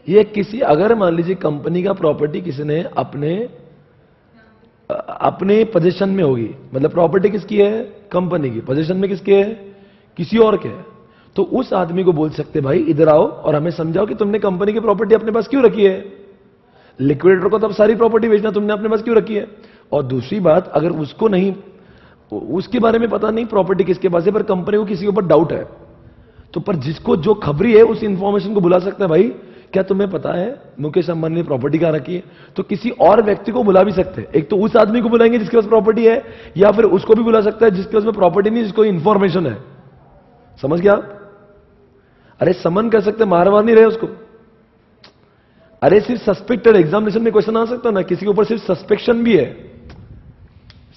ये किसी, अगर मान लीजिए कंपनी का प्रॉपर्टी किसी ने अपने पोजीशन में होगी, मतलब प्रॉपर्टी किसकी है? कंपनी की। पोजीशन में किसके है? किसी और के है। तो उस आदमी को बोल सकते भाई इधर आओ और हमें समझाओ कि तुमने कंपनी की प्रॉपर्टी अपने पास क्यों रखी है? लिक्विडेटर को तब सारी प्रॉपर्टी बेचना, तुमने अपने पास क्यों रखी है? और दूसरी बात, अगर उसको नहीं, उसके बारे में पता नहीं प्रॉपर्टी किसके पास है, पर कंपनी को किसी के ऊपर डाउट है, तो पर जिसको जो खबरी है उस इंफॉर्मेशन को बुला सकता है, भाई क्या तुम्हें पता है मुकेश अंबानी ने प्रॉपर्टी कहां रखी है? तो किसी और व्यक्ति को बुला भी सकते हैं। एक तो उस आदमी को बुलाएंगे जिसके पास प्रॉपर्टी है, या फिर उसको भी बुला सकता है जिसके पास में प्रॉपर्टी नहीं, जिसको इंफॉर्मेशन है। समझ गया? अरे समन कर सकते, मार नहीं रहे उसको। अरे सिर्फ सस्पेक्टेड, एग्जामिनेशन में क्वेश्चन आ सकता ना, किसी के ऊपर सिर्फ सस्पेक्शन भी है।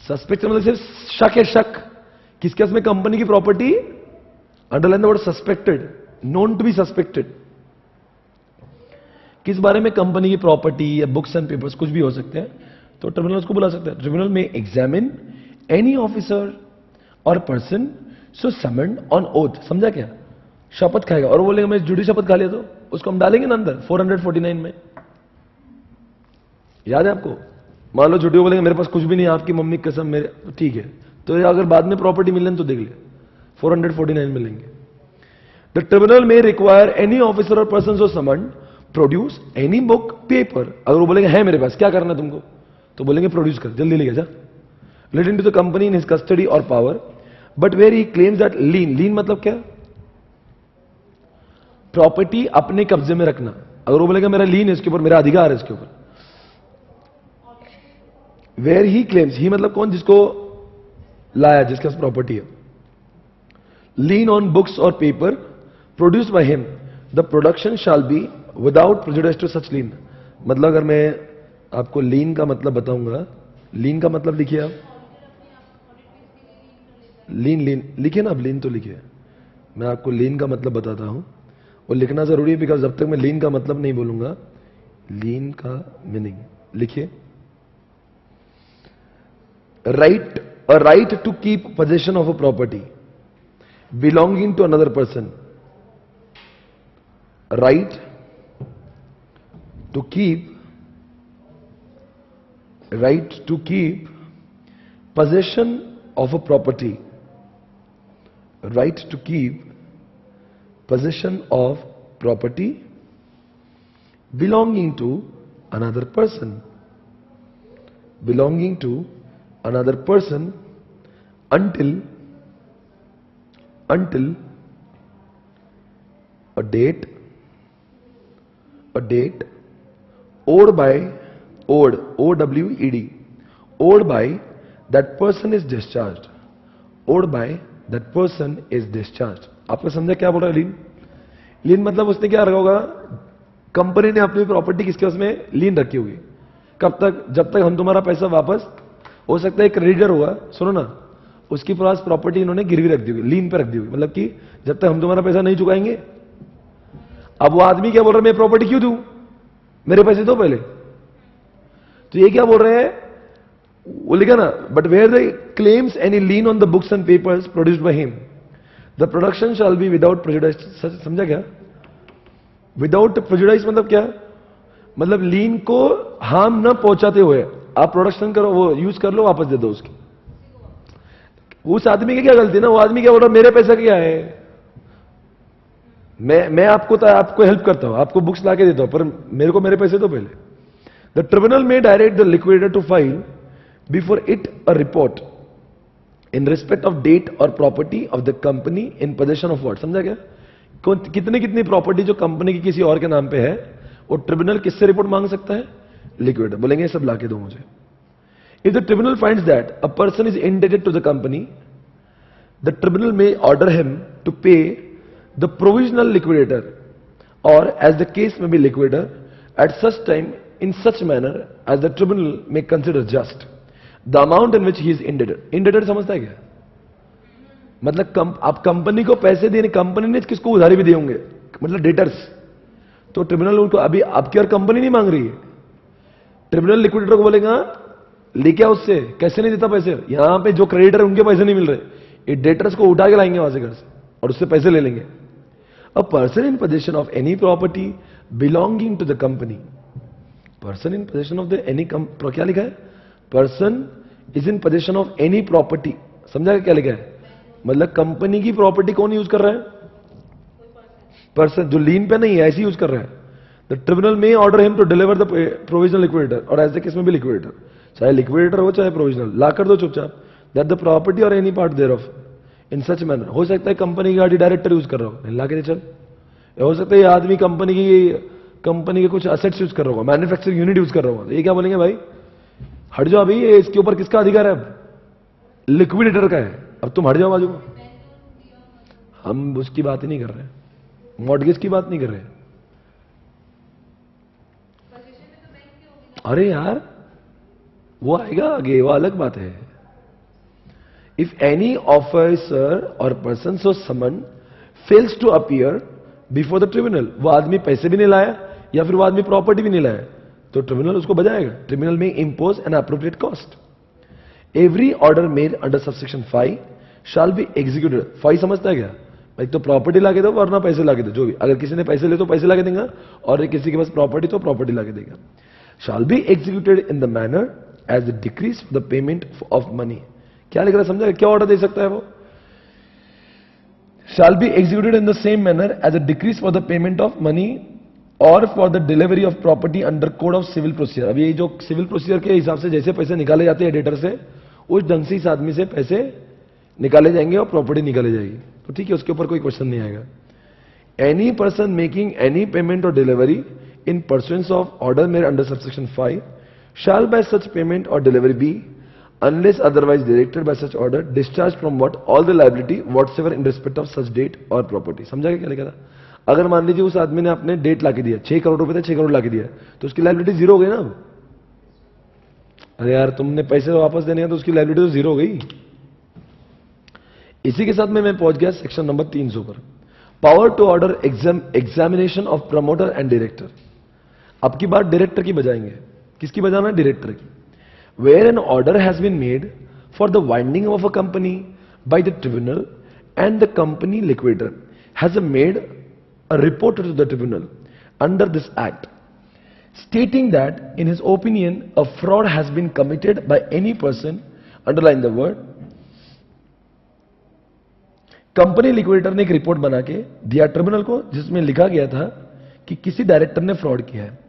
सस्पेक्शन मतलब सिर्फ शक है, शक किसके पास में कंपनी की property, underline the word suspected, known to be suspected. किस बारे में? कंपनी की प्रॉपर्टी या बुक्स एंड पेपर्स, कुछ भी हो सकते हैं। तो ट्रिब्यूनल उसको बुला सकता है। ट्रिब्यूनल में examine any officer or person so summoned on oath. समझा क्या? शपथ खाएगा और बोलेगा मैं झूठी शपथ खा लिया, तो उसको हम डालेंगे ना अंदर 449 में। याद है आपको? मान लो झूठी बोलेंगे मेरे पास कुछ भी नहीं, आपकी मम्मी की कसम मेरे, ठीक है, तो अगर बाद में प्रॉपर्टी मिलने तो देख ले 449 में लेंगे। द ट्रिब्यूनल में require any officer or person so summoned produce any book paper. अगर वो बोलेंगे है मेरे पास, क्या करना है तुमको, तो बोलेंगे प्रोड्यूस कर, जल्दी लेके जा। Relating to the company in his custody और power, but where he claims that lien, lien मतलब क्या? प्रॉपर्टी अपने कब्जे में रखना। अगर वो बोलेगा मेरा लीन है इसके ऊपर, मेरा अधिकार है इसके ऊपर। वेयर ही क्लेम्स, ही मतलब कौन? जिसको लाया, जिसके पास प्रॉपर्टी है। लीन ऑन बुक्स और paper produce by him, the production shall be without prejudice to such lien. मतलब अगर मैं आपको लीन का मतलब बताऊंगा, लीन का मतलब लिखिए आप, लीन लिखिए ना, अब लीन तो लिखिए। मैं आपको लीन का मतलब बताता हूं, और लिखना जरूरी है, बिकॉज जब तक मैं लीन का मतलब नहीं बोलूंगा, लीन का मीनिंग लिखिए। Right, a right to keep possession of a property belonging to another person. Right to keep possession of a property, right to keep possession of property belonging to another person, until a date owed by that person is discharged, आपको समझा क्या बोल रहा है लीन? Lien मतलब उसने क्या रखा होगा, कंपनी ने अपनी प्रॉपर्टी किसके उसमें लीन रखी होगी। कब तक? जब तक हम तुम्हारा पैसा वापस, हो सकता है क्रेडिटर होगा, सुनो ना, उसकी पास प्रॉपर्टी इन्होंने गिरवी रख दी होगी, लीन पे रख दी होगी, मतलब कि जब तक हम तुम्हारा पैसा नहीं चुकाएंगे। अब वो आदमी क्या बोल रहा है, मैं प्रॉपर्टी क्यों दूं, मेरे पैसे दो पहले। तो ये क्या बोल रहे हैं, वो लिखा ना, but where the claims any lien on the books and papers produced by him, the production shall be without prejudice. समझा क्या? विदाउट प्रेजुडिस मतलब क्या? मतलब लीन को हार्म न पहुंचाते हुए आप प्रोडक्शन करो, वो यूज कर लो, वापस दे दो उसकी। उस आदमी की क्या गलती ना, वो आदमी क्या बोल रहा है, मेरे पैसा क्या है, मैं आपको हेल्प करता हूं, आपको बुक्स लाके देता हूं, पर मेरे को मेरे पैसे दो पहले। द ट्रिब्यूनल में direct the liquidator to file before it a report in respect of debt और property of the company in possession of what. समझा क्या? कितनी प्रॉपर्टी जो कंपनी की किसी और के नाम पे है, वो ट्रिब्यूनल किससे रिपोर्ट मांग सकता है? लिक्विडेटर। बोलेंगे सब लाके दो मुझे। If the tribunal finds that a person is indebted to the company, the tribunal may order him to pay the provisional liquidator, or as the case may be liquidator, at such time in such manner as the tribunal may consider just, the amount in which he is indebted. Indebted समझता है क्या? मतलब आप company को पैसे देने, company ने किसको उधारी भी दिए होंगे, मतलब डेटर्स, तो ट्रिब्यूनल उनको अभी आपकी और कंपनी नहीं मांग रही है, ट्रिब्यूनल लिक्विडेटर को बोलेगा लेके आओ उससे, कैसे नहीं देता पैसे, यहां पे जो क्रेडिटर है उनके पैसे नहीं मिल रहे, ये डेटर्स को उठा के लाएंगे वहां से घर से और उससे पैसे ले लेंगे. A person in possession of any property belonging to the company, person in possession of the any, क्या लिखा है, person is in possession of any property, समझा क्या लिखा है, मतलब कंपनी की प्रॉपर्टी कौन यूज कर रहा है, पर्सन, जो लीन पे नहीं है ऐसे यूज कर रहा है. The tribunal may order him to deliver the provisional liquidator, और ऐसे केस में भी लिक्विडेटर, चाहे लिक्विडेटर हो चाहे प्रोविजनल, ला कर दो चुपचाप, that the property or any part thereof in such manner. हो सकता है कंपनी की गाड़ी डायरेक्टर यूज कर रहा हो, ला के चल. हो सकता है ये आदमी कंपनी के कुछ असेट्स यूज कर रहा होगा, मैन्युफैक्चरिंग यूनिट यूज कर रहा होगा, ये क्या बोलेंगे भाई हट जाओ, अभी ये इसके ऊपर किसका अधिकार है, अब लिक्विडेटर का है, अब तुम हट जाओ बाजू को. हम उसकी बात ही नहीं कर रहे, मॉर्गेज की बात नहीं कर रहे. अरे यार वो आएगा आगे, वो अलग बात है. If any officer or person so summon fails to appear before the tribunal, वो आदमी पैसे भी नहीं लाया या फिर वो आदमी प्रॉपर्टी भी नहीं लाया, तो ट्रिब्यूनल उसको बजाएगा. ट्रिब्यूनल में impose an appropriate cost. Every order made under subsection 5 shall be executed. 5 समझता है क्या, एक तो प्रॉपर्टी लाके दो वरना पैसे लाके दो, जो भी, अगर किसी ने पैसे ले तो पैसे लाके देगा, और किसी के पास प्रॉपर्टी तो प्रॉपर्टी लाके देगा. Shall be executed in the manner as the decrees the payment of money. क्या लिख रहा है समझा, क्या ऑर्डर दे सकता है वो, shall be executed in the same manner as a decrees for the payment of money और for the delivery of property under code of civil procedure. अब ये जो सिविल प्रोसीजर के हिसाब से जैसे पैसे निकाले जाते हैं डेटर से, उस ढंग से इस आदमी से पैसे निकाले जाएंगे और प्रॉपर्टी निकाली जाएगी, तो ठीक है, उसके ऊपर कोई क्वेश्चन नहीं आएगा. Any person making any payment और delivery in pursuance of order made under subsection 5 shall by such payment or delivery be, unless otherwise directed by such order, discharged from what all the liability whatsoever in respect of such date or property. समझा क्या लिखा था. अगर मान लीजिए उस आदमी ने अपने डेट लाके दिया, 6 करोड़ रुपए थे, 6 करोड़ लाके दिया, तो उसकी लाइबिलिटी जीरो हो गई ना. अरे यार तुमने पैसे वापस देने हैं तो उसकी लाइबिलिटी तो जीरो हो गई. इसी के साथ में मैं पहुंच गया सेक्शन नंबर 300 पर. Power to order examination of promoter and director. अब की बात डायरेक्टर की बजाएंगे, किसकी बजाना, डायरेक्टर की. Where an order has been made for the winding of a company by the tribunal and the company liquidator has made a report to the tribunal under this act stating that in his opinion a fraud has been committed by any person, underline the word, company liquidator ने एक report बना के दिया tribunal को, जिसमें लिखा गया था कि किसी डायरेक्टर ने फ्रॉड किया है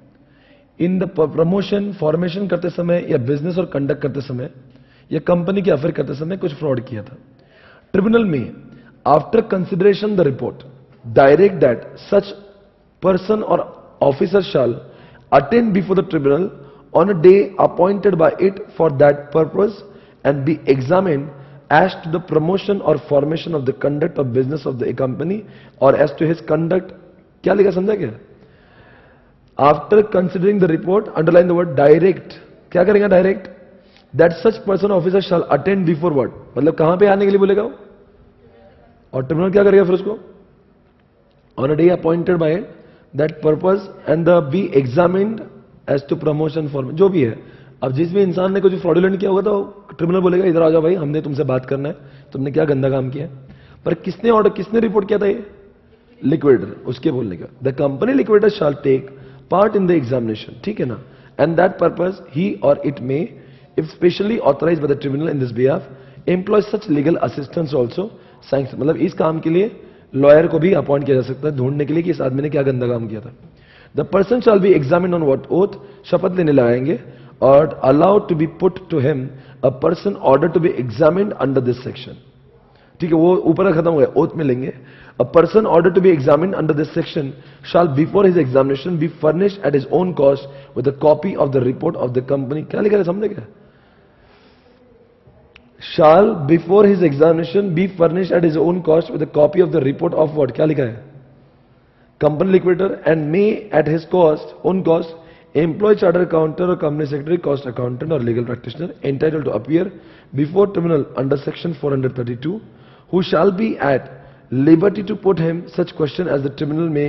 इन द प्रमोशन, फॉर्मेशन करते समय या बिजनेस और कंडक्ट करते समय या कंपनी के अफेयर करते समय कुछ फ्रॉड किया था. ट्रिब्यूनल में after consideration the report direct that such person और officer shall attend before the tribunal on a day appointed by it for that purpose and be examined as to the promotion or formation of the conduct of business of the company or as to his conduct. क्या लिखा समझा क्या, after considering the report, underline the word direct. क्या करेंगे direct, that such person officer shall attend before what, मतलब कहां पे आने के लिए बोलेगा वो, और ट्रिब्यूनल क्या करेगा फिर उसको, on a day appointed by it that purpose and the be examined as to promotion for, जो भी है. अब जिस भी इंसान ने कुछ फ्रॉडुलेंट किया होगा तो ट्रिब्यूनल बोलेगा इधर आ जाओ भाई, हमने तुमसे बात करना है, तुमने क्या गंदा काम किया. पर किसने ऑर्डर, किसने रिपोर्ट किया था, ये लिक्विडेटर, उसके बोलने का. The company liquidator shall take part in the examination, ठीक है ना, and that purpose he or it may if specially authorise by the tribunal in this behalf employ such legal assistance also sanction. मतलब इस काम के लिए lawyer को भी अपॉइंट किया जा सकता है ढूंढने के लिए कि इस आदमी ने क्या गंदा काम किया था. The person shall be examined on what oath, शपथ लेने लगाएंगे, or allowed to be put to him a person order to be examined under this section. ठीक है, वो ऊपर खत्म हो गया, ओथ में लेंगे. A person order to be examined under this section shall before his examination be furnished at his own cost with a copy of the report of the company. क्या लिखा है समझे क्या, shall before his examination be furnished at his own cost with a copy of the report of what, क्या लिखा है, company liquidator, and may at his cost, own cost employ chartered accountant or company secretary, cost accountant or legal practitioner entitled to appear before tribunal under section 432, who shall be at liberty to put him such question as the tribunal may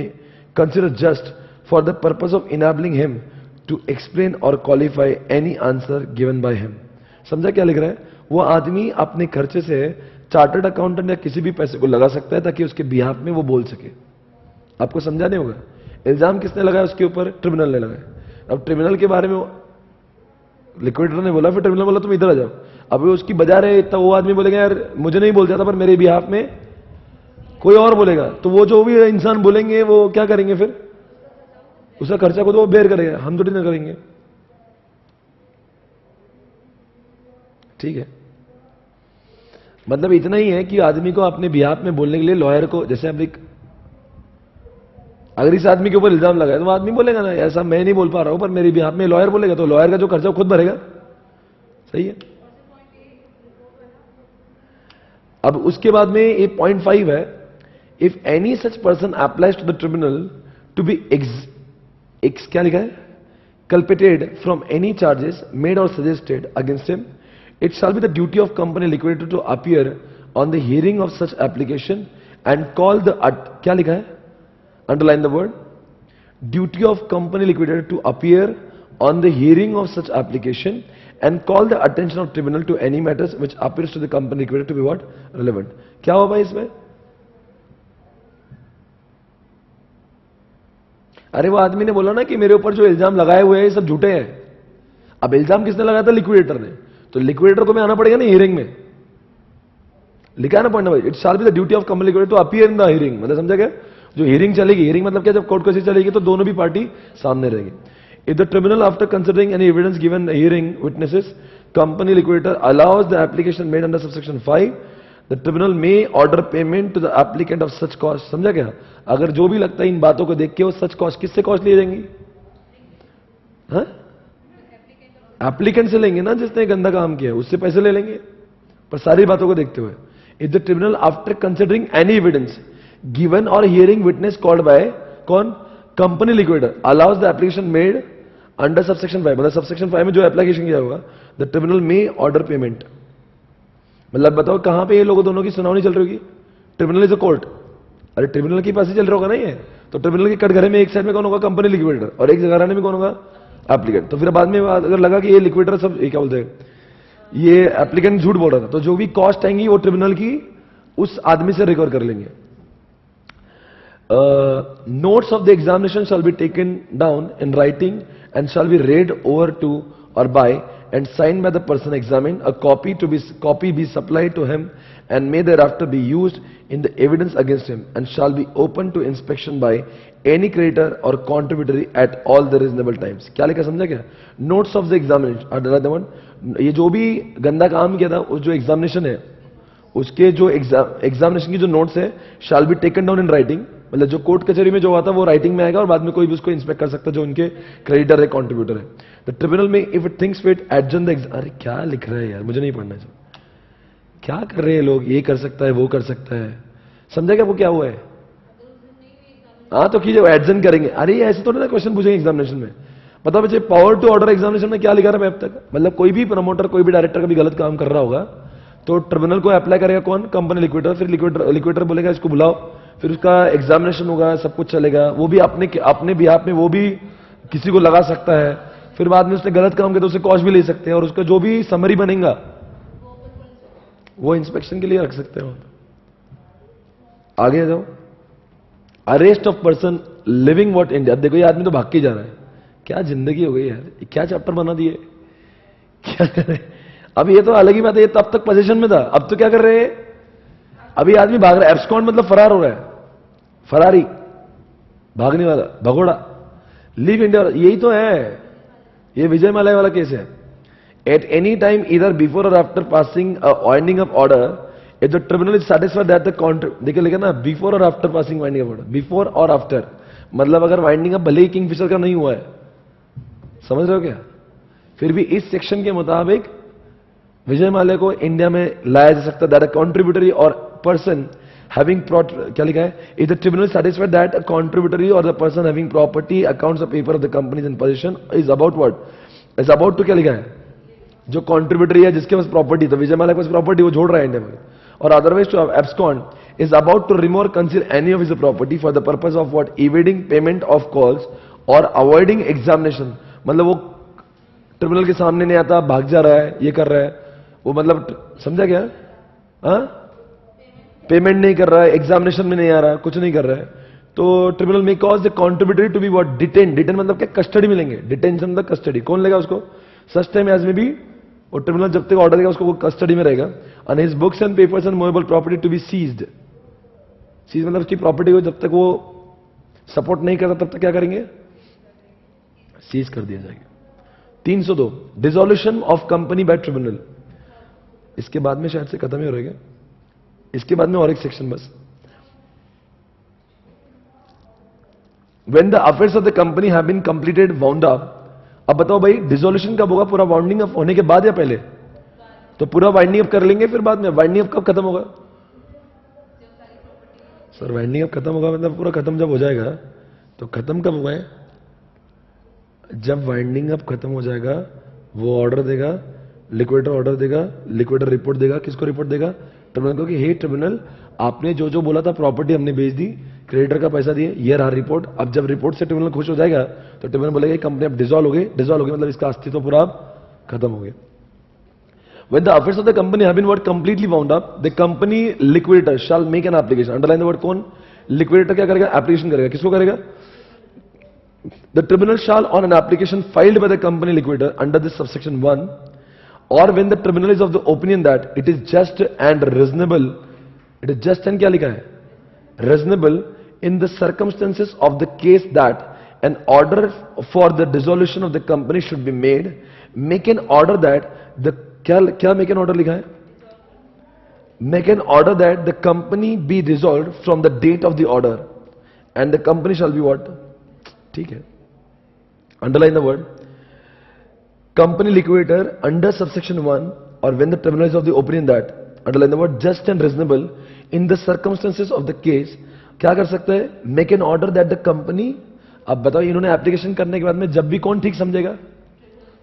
consider just for the purpose of enabling him to explain और qualify any answer given by him. समझा क्या लिख रहा है? वो आदमी अपने खर्चे से चार्टर्ड अकाउंटेंट या किसी भी पैसे को लगा सकता है ताकि उसके बिहाफ में वो बोल सके। आपको समझा नहीं होगा? इल्जाम किसने लगाया उसके ऊपर? ट्रिब्यूनल ने लगाया। अब ट्रिब्यूनल के बारे में लिक्विडेटर ने बोला, फिर ट्रिब्यूनल बोला तुम इधर आ जाओ। अब उसकी बजा रहे तो वो आदमी बोलेगा यार मुझे नहीं बोल जाता पर मेरे बिहाफ में कोई और बोलेगा, तो वो जो भी इंसान बोलेंगे वो क्या करेंगे? फिर उसका खर्चा को तो वो बेयर करेगा, हम थोड़ी ना करेंगे। ठीक है, मतलब इतना ही है कि आदमी को अपने बिहाफ में बोलने के लिए लॉयर को, जैसे अगर इस आदमी के ऊपर इल्जाम लगाए तो वो आदमी बोलेगा ना ऐसा मैं नहीं बोल पा रहा हूं पर मेरे बिहाफ में लॉयर बोलेगा, तो लॉयर का जो खर्चा खुद भरेगा। सही है। अब उसके बाद में ये पॉइंट 5 है, if any such person applies to the tribunal to be क्या लिखा है? Culpated from any charges made or suggested against him, it shall be the duty of company liquidator to appear on the hearing of such application and call the क्या लिखा है? Underline the word. Duty of company liquidator to appear on the hearing of such application and call the attention of tribunal to any matters which appears to the company liquidator to be what? Relevant. क्या हुआ भाई इसमें? अरे वो आदमी ने बोला ना कि मेरे ऊपर जो इल्जाम लगाए हुए हैं ये सब झूठे हैं। अब इल्जाम किसने लगाया था? लिक्विडेटर ने। तो लिक्विडेटर को में आना पड़ेगा ना हियरिंग में। लिखा है ना point number, it shall be the duty of company liquidator to appear in the hearing. मतलब समझा क्या? जो हियरिंग चलेगी, हियरिंग मतलब क्या? जब कोर्ट केस चलेगी तो दोनों भी पार्टी सामने रहेगी। If the tribunal after considering any evidence given hearing witnesses company liquidator allows the application made under subsection 5 the tribunal may order payment to the applicant of such cost. समझा क्या? अगर जो भी लगता है इन बातों को देख के वो सच कॉस्ट किससे कॉस्ट लिए जाएंगी? हाँ, एप्लीकेंट से लेंगे ना, जिसने गंदा काम किया उससे पैसे ले लेंगे, पर सारी बातों को देखते हुए। If the tribunal after considering any evidence given और हियरिंग विटनेस कॉल्ड बाय कौन? Company liquidator allows the application made under subsection 5, मतलब सबसेक्शन 5 में जो एप्लीकेशन किया होगा, the tribunal may order payment. मतलब बताओ कहां पे ये लोगों दोनों की सुनवाई चल रही होगी? Tribunal is a court. अरे ट्रिब्यूनल के पास ही चल रहा होगा ना ये, तो ट्रिब्यूनल के कटघरे में एक साइड में कौन होगा? कंपनी लिक्विडेटर, और एक जगह में कौन होगा? एप्लीकेंट। तो फिर बाद में अगर लगा कि ये लिक्विडेटर सब क्या बोलते हैं, ये एप्लीकेंट झूठ बोल रहा था, तो जो भी कॉस्ट आएंगी वो ट्रिब्यूनल की उस आदमी से रिकवर कर लेंगे। Notes of the examination shall be taken down in writing and shall be read over to or by and signed by the person examined. A copy be supplied to him and may thereafter be used in the evidence against him and shall be open to inspection by any creditor or contributory at all the reasonable times. क्या लिखा समझा क्या? Notes of the examination, ये जो भी गंदा काम किया था उस जो एग्जामिनेशन है उसके जो एग्जामिनेशन की जो नोट्स है shall be taken down in writing, मतलब जो कोर्ट कचहरी में जो हुआ था वो राइटिंग में आएगा और बाद में कोई भी उसको इंस्पेक्ट कर सकता है जो उनके क्रेडिटर है, कॉन्ट्रीब्यूटर है। द ट्रिब्यूनल में if it thinks fit adjourn the exam. अरे क्या लिख रहे हैं यार, मुझे नहीं पढ़ना चाहिए। क्या कर रहे हैं लोग? ये कर सकता है वो कर सकता है, समझा क्या? वो क्या हुआ है? हाँ तो कीजिए एडजर्न करेंगे। अरे ऐसे थोड़ा ना क्वेश्चन पूछेंगे एग्जामिनेशन में। पता मुझे पावर टू ऑर्डर एग्जामिनेशन में क्या लिखा रहा है अब तक? मतलब कोई भी प्रमोटर कोई भी डायरेक्टर कभी गलत काम कर रहा होगा तो ट्रिब्यूनल को अप्लाई करेगा कौन? Company liquidator. फिर लिक्विडेटर बोलेगा इसको बुलाओ, फिर उसका एग्जामिनेशन होगा, सब कुछ चलेगा। वो भी अपने बिहाफ में वो भी किसी को लगा सकता है। फिर बाद में उसने गलत काम किया तो उसे कॉस्ट भी ले सकते हैं और उसका जो भी समरी बनेगा वो इंस्पेक्शन के लिए रख सकते हैं। आगे आ जाओ। Arrest of person living what India. देखो ये आदमी तो भाग के जा रहा है, क्या जिंदगी हो गई यार, क्या चैप्टर बना दिए, क्या कर रहे? अब ये तो अलग ही बात है, ये तब तक पोजीशन में था, अब तो क्या कर रहे हैं? अभी आदमी भाग रहा है, एब्सकॉन्ड मतलब फरार हो रहा है, फरारी, भागने वाला, भगोड़ा, लीव इंडिया, यही तो है। ये विजय माल्या वाला केस है। एट एनी टाइम इधर बिफोर और after passing winding up order if the tribunal is satisfied that the contract, देखिए लिखा ना बिफोर और after passing winding up order, before और आफ्टर, मतलब अगर वाइंडिंग अप भले ही किंगफिशर का नहीं हुआ है, समझ रहे हो क्या, फिर भी इस सेक्शन के मुताबिक विजय माल्या को इंडिया में लाया जा सकता है। दैट अ कॉन्ट्रीब्यूटरी और पर्सन हैविंग क्या लिखा है, if the tribunal satisfied that a contributory और the person having property accounts of paper of the companies in position is about what, is about to क्या लिखा है, जो कॉन्ट्रीब्यूटरी है जिसके पास प्रॉपर्टी, तो विजय माल्या के पास प्रॉपर्टी वो छोड़ रहा है इंडिया में, or otherwise to abscond is about to remove or conceal any of his property for the purpose of what, evading payment of calls और अवॉइडिंग एग्जामिनेशन, मतलब वो ट्रिब्यूनल के सामने नहीं आता, भाग जा रहा है, ये कर रहा है, वो मतलब समझा क्या? पेमेंट नहीं कर रहा है, एग्जामिनेशन में नहीं आ रहा, कुछ नहीं कर रहा है, तो tribunal may cause the contributory to be what? Detain. Detain मतलब क्या? कस्टडी में लेंगे। डिटेंशन मतलब कस्टडी। कौन लेगा उसको? Such time as may be, और ट्रिब्यूनल जब तक ऑर्डर देगा उसको वो कस्टडी में रहेगा। And his books and papers and movable property to be seized. Seize मतलब उसकी प्रॉपर्टी को जब तक वो सपोर्ट नहीं करता तब तक क्या करेंगे? सीज कर दिया जाएगा। 302 dissolution of company by tribunal. इसके बाद में शायद से खत्म ही हो रहेगा, इसके बाद में और एक सेक्शन बस। When the affairs of the company have been completed, wound up। अब बताओ भाई डिसोल्यूशन कब होगा? पूरा वाइंडिंग अप होने के बाद या पहले? तो पूरा वाइंडिंग अप कर लेंगे, फिर बाद में वाइंडिंग अप कब खत्म होगा? सर वाइंडिंग अप खत्म होगा मतलब पूरा खत्म जब हो जाएगा, तो खत्म कब हुआ है? जब वाइंडिंग अप खत्म हो जाएगा, वो ऑर्डर देगा, लिक्विडेटर ऑर्डर देगा, लिक्विडेटर रिपोर्ट देगा। किसको रिपोर्ट देगा? ट्रिब्यूनल को, कि हे ट्रिब्यूनल, आपने जो जो बोला था प्रॉपर्टी हमने बेच दी, क्रेडिटर का पैसा दिए, ये रहा रिपोर्ट। अब जब रिपोर्ट से ट्रिब्यूनल खुश हो जाएगा तो ट्रिब्यूनल बोलेगा कंपनी अब डिसॉल्व हो गई। डिसॉल्व हो गई मतलब इसका अस्तित्व पूरा अब खत्म हो गया। When the affairs of the company have been what? Completely wound up, the company liquidator shall make an application। Underline the word. कौन? लिक्विडेटर क्या करेगा? एप्लीकेशन करेगा। किसको करेगा? The tribunal shall on an application filed by the company liquidator under this subsection 1, or when the tribunal is of the opinion that it is just and reasonable, it is just and क्या लिखा है? Reasonable in the circumstances of the case that an order for the dissolution of the company should be made, make an order that the क्या make an order लिखा है? Make an order that the company be dissolved from the date of the order, and the company shall be what? ठीक है, underline the word company liquidator under subsection 1, or when the tribunal is of the opinion that, underline the word just and reasonable in the circumstances of the case, क्या कर सकता है? Make an order that the company. अब बताओ इन्होंने application करने के बाद में जब भी कौन ठीक समझेगा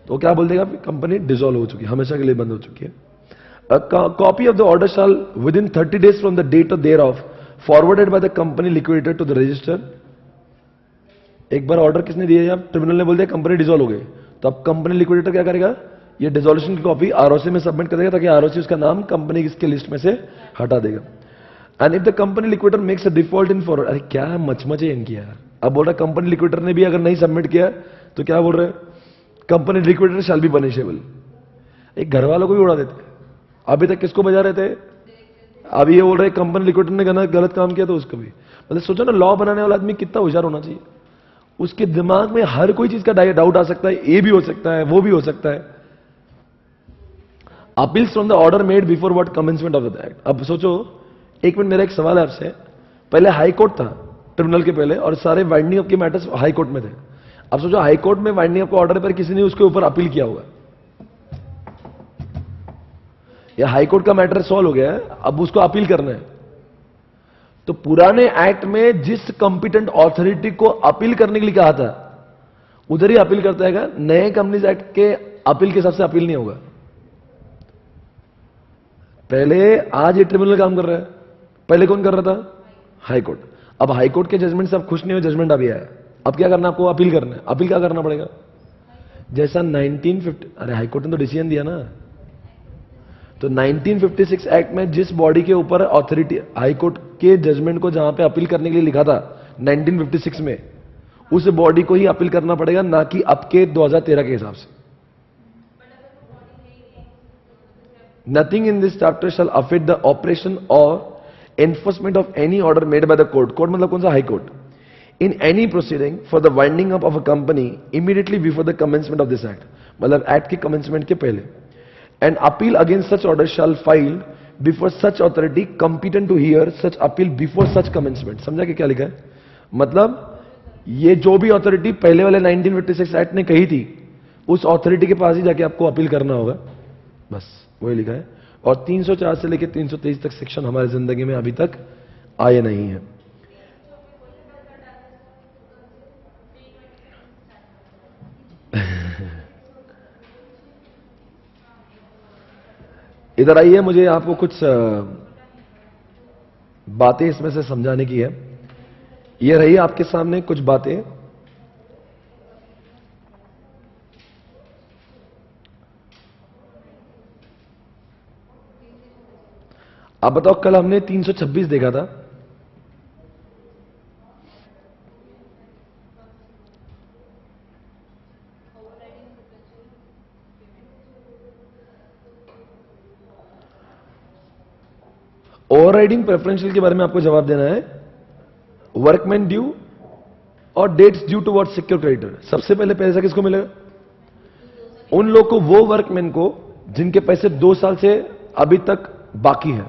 तो क्या बोल देगा? कंपनी डिसॉल्व हो चुकी है, हमेशा के लिए बंद हो चुकी है। Copy of the order shall with in 30 days from the date of thereof forwarded by the company liquidator to the register. एक बार ऑर्डर किसने दिया? ट्रिब्यूनल ने बोल दिया कंपनी डिसॉल्व हो गई, तो अब कंपनी लिक्विडेटर क्या करेगा? ये डिसोल्यूशन की कॉपी आरओसी में सबमिट कर देगा, ताकि आरओसी उसका नाम कंपनी की लिस्ट में से हटा देगा। And if the company liquidator makes a default in forward, अरे क्या मचमचे इनकी यार। अब बोल रहा कंपनी लिक्विडेटर ने भी अगर नहीं सबमिट किया तो क्या बोल रहे हैं? Company liquidator shall be punishable. एक घर वालों को भी उड़ा देते। अभी तक किसको बजा रहे थे? अभी ये बोल रहे कंपनी लिक्विडेटर ने गलत काम किया तो उसको भी। मतलब सोचो ना, लॉ बनाने वाला आदमी कितना होशियार होना चाहिए। उसके दिमाग में हर कोई चीज का डाउट आ सकता है, ये भी हो सकता है, वो भी हो सकता है। Appeals from the order made before what commencement of the act. अब सोचो, एक मिनट, मेरा एक सवाल है आपसे। पहले हाई कोर्ट था ट्रिब्यूनल के पहले, और सारे वाइंडिंग अप के मैटर्स हाई कोर्ट में थे। अब सोचो हाई कोर्ट में वाइंडिंग अप के ऑर्डर पर किसी ने उसके ऊपर अपील किया होगा, या हाई कोर्ट का मैटर सॉल्व हो गया है, अब उसको अपील करना है। तो पुराने एक्ट में जिस कंपिटेंट ऑथोरिटी को अपील करने के लिए कहा था उधर ही अपील करता है। नए कंपनीज एक्ट के अपील के हिसाब से अपील नहीं होगा। पहले आज ये ट्रिब्यूनल काम कर रहा है, पहले कौन कर रहा था? High court. अब हाई कोर्ट के जजमेंट से आप खुश नहीं हो, जजमेंट अभी आया, अब क्या करना? आपको अपील करना है। अपील क्या करना पड़ेगा? जैसा 1950, अरे हाई कोर्ट ने तो डिसीजन दिया ना, तो 1956 एक्ट में जिस बॉडी के ऊपर अथॉरिटी, हाई कोर्ट के जजमेंट को जहां पे अपील करने के लिए लिखा था 1956 में, उस बॉडी को ही अपील करना पड़ेगा, ना कि अब के 2013 के हिसाब से। Nothing in this chapter shall affect the operation और enforcement of any order made by the court. Court मतलब कौन सा? High court. In any proceeding for the winding up of a company immediately before the commencement of this act, मतलब act के commencement के पहले। An appeal against such order shall filed before such authority competent to hear such appeal before such commencement। समझा कि क्या लिखा है? मतलब ये जो भी अथॉरिटी पहले वाले 1956 एक्ट ने कही थी, उस अथॉरिटी के पास ही जाके आपको अपील करना होगा, बस वही लिखा है। और 304 से लेकर 323 तक सेक्शन हमारी जिंदगी में अभी तक आए नहीं है। इधर आइए, मुझे आपको कुछ बातें इसमें से समझाने की है। ये रही आपके सामने कुछ बातें। आप बताओ, कल हमने 326 देखा था, ओवरराइडिंग प्रेफरेंशियल के बारे में आपको जवाब देना है। Workman due or debts due to what secure creditor. सबसे पहले पैसा किसको मिलेगा? उन लोग को, वो वर्कमैन को जिनके पैसे 2 साल से अभी तक बाकी है।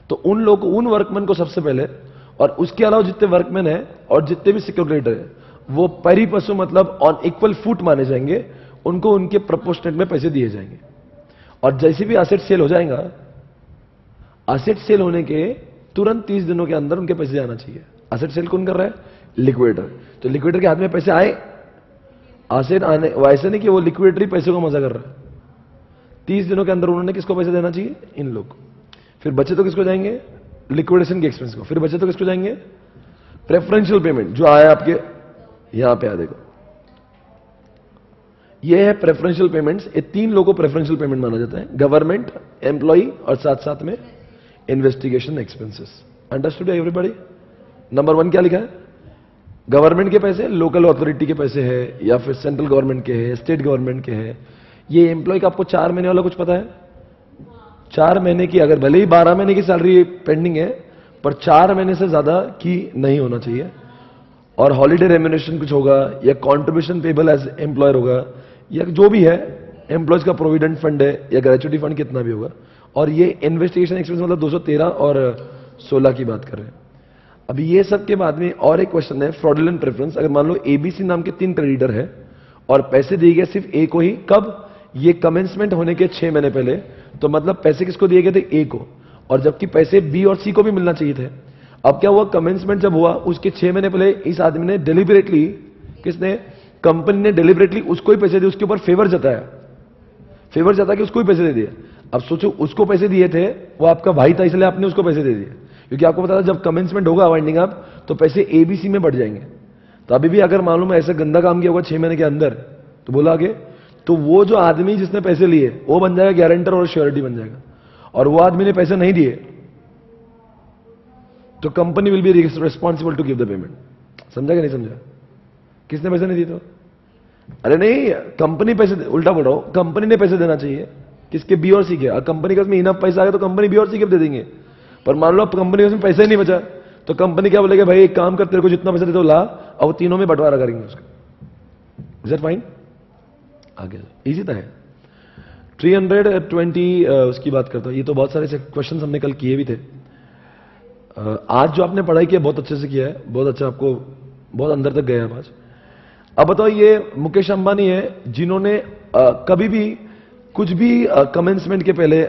तो उन लोग को, उन वर्कमैन को सबसे पहले, और उसके अलावा जितने वर्कमैन है और जितने भी सिक्योर क्रेडिटर है, वो परी पशु मतलब ऑन इक्वल फुट माने जाएंगे। उनको उनके प्रोपोर्शनेट में पैसे दिए जाएंगे। और जैसे भी एसेट सेल हो जाएगा, एसेट सेल होने के तुरंत 30 दिनों के अंदर उनके पैसे जाना चाहिए। एसेट सेल कौन कर रहा है? लिक्विडेटर। तो लिक्विडेटर के हाथ में पैसे आए, एसेट आने, वैसे नहीं कि वो लिक्विडेटर ही पैसे को मजा कर रहा है। 30 दिनों के अंदर उन्होंने किसको पैसे देना चाहिए? इन लोग को। फिर बचे तो किसको जाएंगे? लिक्विडेशन के एक्सपेंस को। फिर बचे तो किसको जाएंगे? प्रेफरेंशियल पेमेंट जो आया आपके यहां पे, आ देखो, ये है प्रेफरेंशियल पेमेंट्स। ये 3 लोगों को प्रेफरेंशियल पेमेंट माना जाता है, गवर्नमेंट, एम्प्लॉई और साथ साथ में investigation expenses. Understood everybody? Number 1 क्या लिखा है? गवर्नमेंट के पैसे, लोकल अथॉरिटी के पैसे है, या फिर सेंट्रल गवर्नमेंट के है, स्टेट गवर्नमेंट के है। ये एम्प्लॉय का आपको 4 महीने वाला कुछ पता है? 4 महीने की, अगर भले ही 12 महीने की सैलरी पेंडिंग है, पर 4 महीने से ज्यादा की नहीं होना चाहिए। और हॉलीडे रेम्यूनरेशन कुछ होगा, या कॉन्ट्रीब्यूशन पेबल एज एम्प्लॉयर होगा, या जो भी है, एम्प्लॉयज का प्रोविडेंट फंड है या ग्रेचुटी फंड कितना भी होगा। और ये इन्वेस्टिगेशन एक्सपेंस मतलब 213 और 16 की बात कर रहे हैं। अभी ये सब के बाद में और एक क्वेश्चन है, फ्रॉडुलेंट प्रेफरेंस। अगर मान लो एबीसी नाम के 3 क्रेडिटर है और पैसे दिए गए सिर्फ ए को ही, कब? ये कमेंसमेंट होने के 6 महीने पहले। तो मतलब पैसे किसको दिए गए थे? ए को। और जबकि पैसे बी और सी को भी मिलना चाहिए थे। अब क्या हुआ? कमेंसमेंट जब हुआ उसके 6 महीने पहले इस आदमी ने डेलिबरेटली, किसने? कंपनी ने डेलिबरेटली उसको ही पैसे दिए, उसके ऊपर फेवर जताया, फेवर जता के उसको ही पैसे दे दिए। अब सोचो, उसको पैसे दिए थे, वो आपका भाई था, इसलिए आपने उसको पैसे दे दिए, क्योंकि आपको पता था जब कमेंसमेंट होगा वाइंडिंग अप तो पैसे एबीसी में बढ़ जाएंगे। तो अभी भी अगर मालूम है ऐसा गंदा काम किया होगा 6 महीने के अंदर, तो बोला आगे, तो वो जो आदमी जिसने पैसे लिए वो बन जाएगा गारंटर और श्योरिटी बन जाएगा। और वो आदमी ने पैसे नहीं दिए तो company will be responsible to give the payment. समझा कि नहीं समझा? किसने पैसे नहीं दिए तो? अरे नहीं, कंपनी पैसे, उल्टा बोल रहा हूं, कंपनी ने पैसे देना चाहिए। किसके? बी और सी के। कंपनी का इनफ पैसा आ गया तो कंपनी बी और सी के दे देंगे। पर मान लो कंपनी में पैसा ही नहीं बचा तो कंपनी क्या बोलेगा? भाई एक काम कर, तेरे को जितना पैसा देते हो ला, और वो तीनों में बंटवारा करेंगे उसका। Is that fine? आगे इजी था है। 320 उसकी बात करता हूं। ये तो बहुत सारे क्वेश्चन हमने कल किए भी थे। आज जो आपने पढ़ाई किया बहुत अच्छे से किया है, बहुत अच्छा, आपको बहुत अंदर तक गया आज। अब बताओ, ये मुकेश अंबानी है जिन्होंने कभी भी कुछ भी कमेंसमेंट के पहले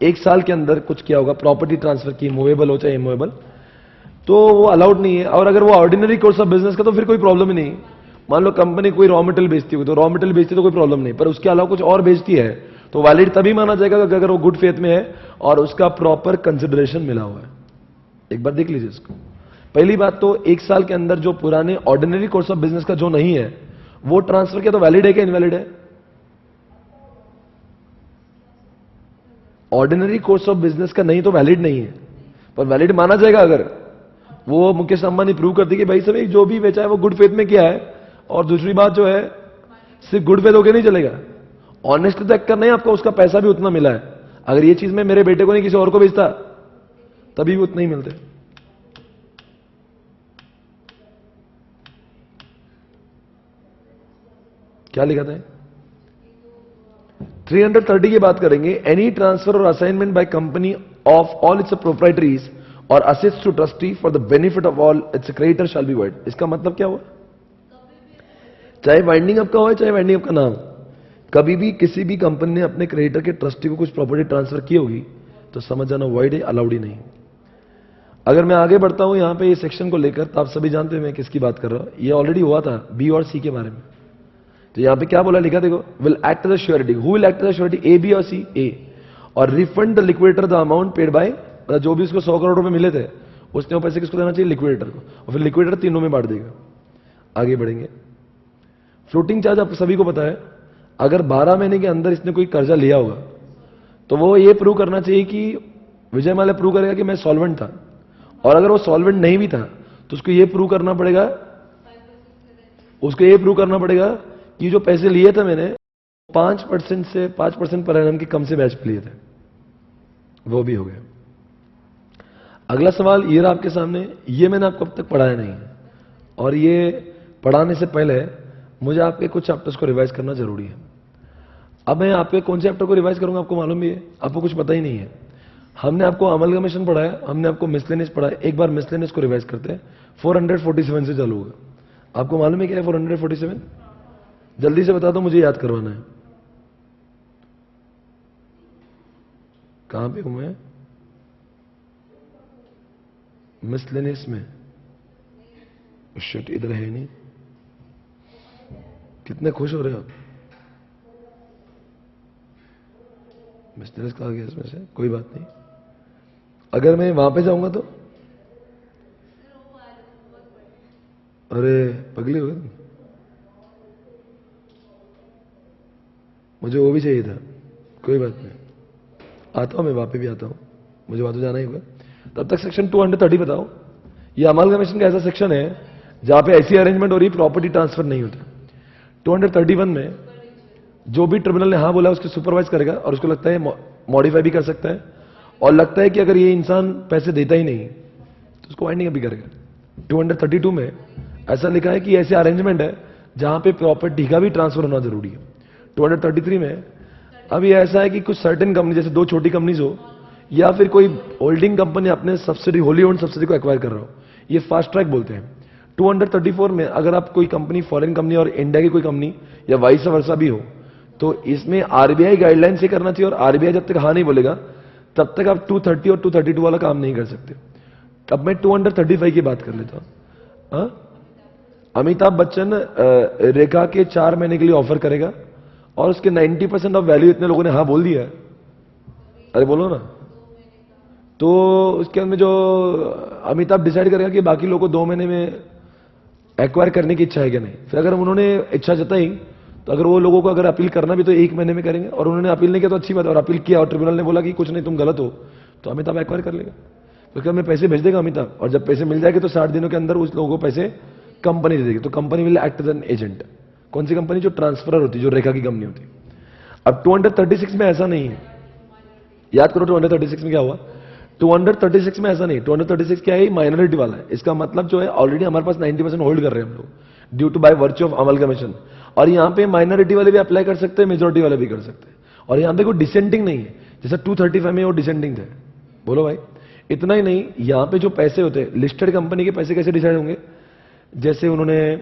1 साल के अंदर कुछ किया होगा, प्रॉपर्टी ट्रांसफर की, मूवेबल हो चाहे इमूवेबल, तो वो अलाउड नहीं है। और अगर वो ऑर्डिनरी कोर्स ऑफ बिजनेस का तो फिर कोई प्रॉब्लम ही नहीं। मान लो कंपनी कोई रॉ मटेरियल बेचती हुई, तो रॉ मटेरियल बेचती तो कोई प्रॉब्लम नहीं, पर उसके अलावा कुछ और बेचती है तो वैलिड तभी माना जाएगा अगर वो गुड फेथ में है और उसका प्रॉपर कंसिडरेशन मिला हुआ है। एक बार देख लीजिए इसको। पहली बात तो 1 साल के अंदर जो पुराने ऑर्डिनरी कोर्स ऑफ बिजनेस का जो नहीं है वो ट्रांसफर किया तो वैलिड है क्या इनवैलिड है? ऑर्डिनरी कोर्स ऑफ बिजनेस का नहीं तो वैलिड नहीं है, पर वैलिड माना जाएगा अगर वो मुकेश अंबानी प्रूव कर दी कि भाई सब एक जो भी बेचा है वो गुड फेथ में किया है। और दूसरी बात जो है, सिर्फ गुड फेथ होकर नहीं चलेगा, ऑनेस्ट चेक करना है आपको, उसका पैसा भी उतना मिला है। अगर ये चीज मैं मेरे बेटे को नहीं किसी और को बेचता तभी भी उतना ही मिलते। क्या लिखा था? 330 की बात करेंगे। एनी ट्रांसफर और assignment by company of all its proprietaries और assets to trustee for the benefit of all its creditor shall be void. इसका मतलब क्या हुआ? चाहे वाइंडिंग अप का हो चाहे वाइंडिंग अप का ना हो, कभी भी किसी भी कंपनी ने अपने क्रेडिटर के ट्रस्टी को कुछ प्रॉपर्टी ट्रांसफर की होगी तो समझ जाना वाइड है, अलाउड ही नहीं। अगर मैं आगे बढ़ता हूं यहां पे इस सेक्शन को लेकर, तो आप सभी जानते हैं मैं किसकी बात कर रहा हूं। ये ऑलरेडी हुआ था बी और सी के बारे में। तो यहां पे क्या बोला, लिखा देखो, will act as surety. Who will act as surety? A, B और C. A, or refund the liquidator the amount paid by, मतलब जो भी उसको 100 करोड़ रुपए मिले थे उसने वो पैसे किसको देना चाहिए? लिक्विडेटर को। और फिर लिक्विडेटर तीनों में बांट देगा। आगे बढ़ेंगे। फ्लोटिंग चार्ज आप सभी को पता है, अगर 12 महीने के अंदर इसने कोई कर्जा लिया होगा तो वो ये प्रूव करना चाहिए कि विजय माल्या प्रूव करेगा कि मैं सॉल्वेंट था, और अगर वो सॉल्वेंट नहीं भी था तो उसको ये प्रूव करना पड़ेगा, कि जो पैसे लिए थे मैंने 5% से 5% पर एनम की कम से ब्याज पे लिए थे, वो भी हो गया। अगला सवाल ये रहा आपके सामने, ये मैंने आपको अब तक पढ़ाया नहीं है, और ये पढ़ाने से पहले मुझे आपके कुछ चैप्टर्स को रिवाइज करना जरूरी है। अब मैं आपके कौन से चैप्टर को रिवाइज करूंगा आपको मालूम भी है? आपको कुछ पता ही नहीं है। हमने आपको अमलगमेशन पढ़ाया, हमने आपको मिसलेनियस पढ़ाया, एक बार मिसलेनियस को रिवाइज करते हैं। 447 से चालू होगा। आपको मालूम है क्या है 447? जल्दी से बता दो, मुझे याद करवाना है। कहां पे हूं मैं? मिसलेनियस में। शिट, इधर है नहीं। कितने खुश हो रहे हो आप? मिसलेनियस कहा गया इसमें से, कोई बात नहीं। अगर मैं वहां पे जाऊंगा तो? अरे पगली हो गए तुम। मुझे वो भी चाहिए था, कोई बात नहीं, आता हूं मैं, वहां पे भी आता हूं, मुझे वहां तो जाना ही होगा। तब तक सेक्शन 230 बताओ। ये अमलगमेशन का ऐसा सेक्शन है जहां पे ऐसी अरेंजमेंट हो रही, प्रॉपर्टी ट्रांसफर नहीं होता। 231 में जो भी ट्रिब्यूनल ने हाँ बोला उसको सुपरवाइज करेगा, और उसको लगता है मॉडिफाई भी कर सकता है, और लगता है कि अगर ये इंसान पैसे देता ही नहीं तो उसको वाइंडिंग अप भी करेगा। 232 में ऐसा लिखा है कि ऐसे अरेंजमेंट है जहां पे प्रॉपर्टी का भी ट्रांसफर होना जरूरी है। 233 में अब ये ऐसा है कि कुछ सर्टेन कंपनी, जैसे दो छोटी कंपनीज हो या फिर कोई होल्डिंग कंपनी अपने सब्सिडी, होली ओन्ड सब्सिडी को एक्वायर कर रहा हो, ये फास्ट ट्रैक बोलते हैं। 234 में अगर आप कोई कंपनी, फॉरेन कंपनी और इंडिया की कोई कंपनी या वाइस वर्सा भी हो, तो इसमें आरबीआई गाइडलाइन से करना चाहिए, और आरबीआई जब तक हाँ नहीं बोलेगा तब तक आप 230 और 232 वाला काम नहीं कर सकते। अब मैं 235 की बात कर लेता हूं। अमिताभ बच्चन रेखा के 4 महीने के लिए ऑफर करेगा, और उसके 90% ऑफ वैल्यू इतने लोगों ने हाँ बोल दिया है। अरे बोलो ना। तो उसके अंदर जो अमिताभ डिसाइड करेगा कि बाकी लोगों को 2 महीने में एक्वायर करने की इच्छा है क्या नहीं। फिर अगर उन्होंने इच्छा जताई तो अगर वो लोगों को अगर अपील करना भी तो 1 महीने में करेंगे, और उन्होंने अपील नहीं किया तो अच्छी बात है, और अपील किया और ट्रिब्यूनल ने बोला कि कुछ नहीं तुम गलत हो, तो अमिताभ एक्वायर कर लेगा। क्योंकि हमें पैसे भेज देगा अमिताभ, और जब पैसे मिल जाएंगे तो 60 दिनों के अंदर उस लोगों को पैसे कंपनी दे देगी। तो company will act as an agent. कौन सी कंपनी? जो ट्रांसफरर होती है, जो रेखा की कंपनी होती है। अब 236 में ऐसा नहीं है, याद करो 236 में क्या हुआ। 236 में ऐसा नहीं, 236 क्या है? माइनॉरिटी वाला है। इसका मतलब जो है ऑलरेडी हमारे पास 90% होल्ड कर रहे हैं हम लोग, due to by virtue of amalgamation. और यहां पे माइनॉरिटी वाले भी अप्लाई कर सकते हैं, मेजोरिटी वाले भी कर सकते हैं, और यहां पे कोई डिसेंडिंग नहीं है। जैसे 235 में वो डिसेंडिंग थे। बोलो भाई। इतना ही नहीं, यहां पे जो पैसे होते हैं, लिस्टेड कंपनी के पैसे कैसे डिसाइड होंगे? जैसे उन्होंने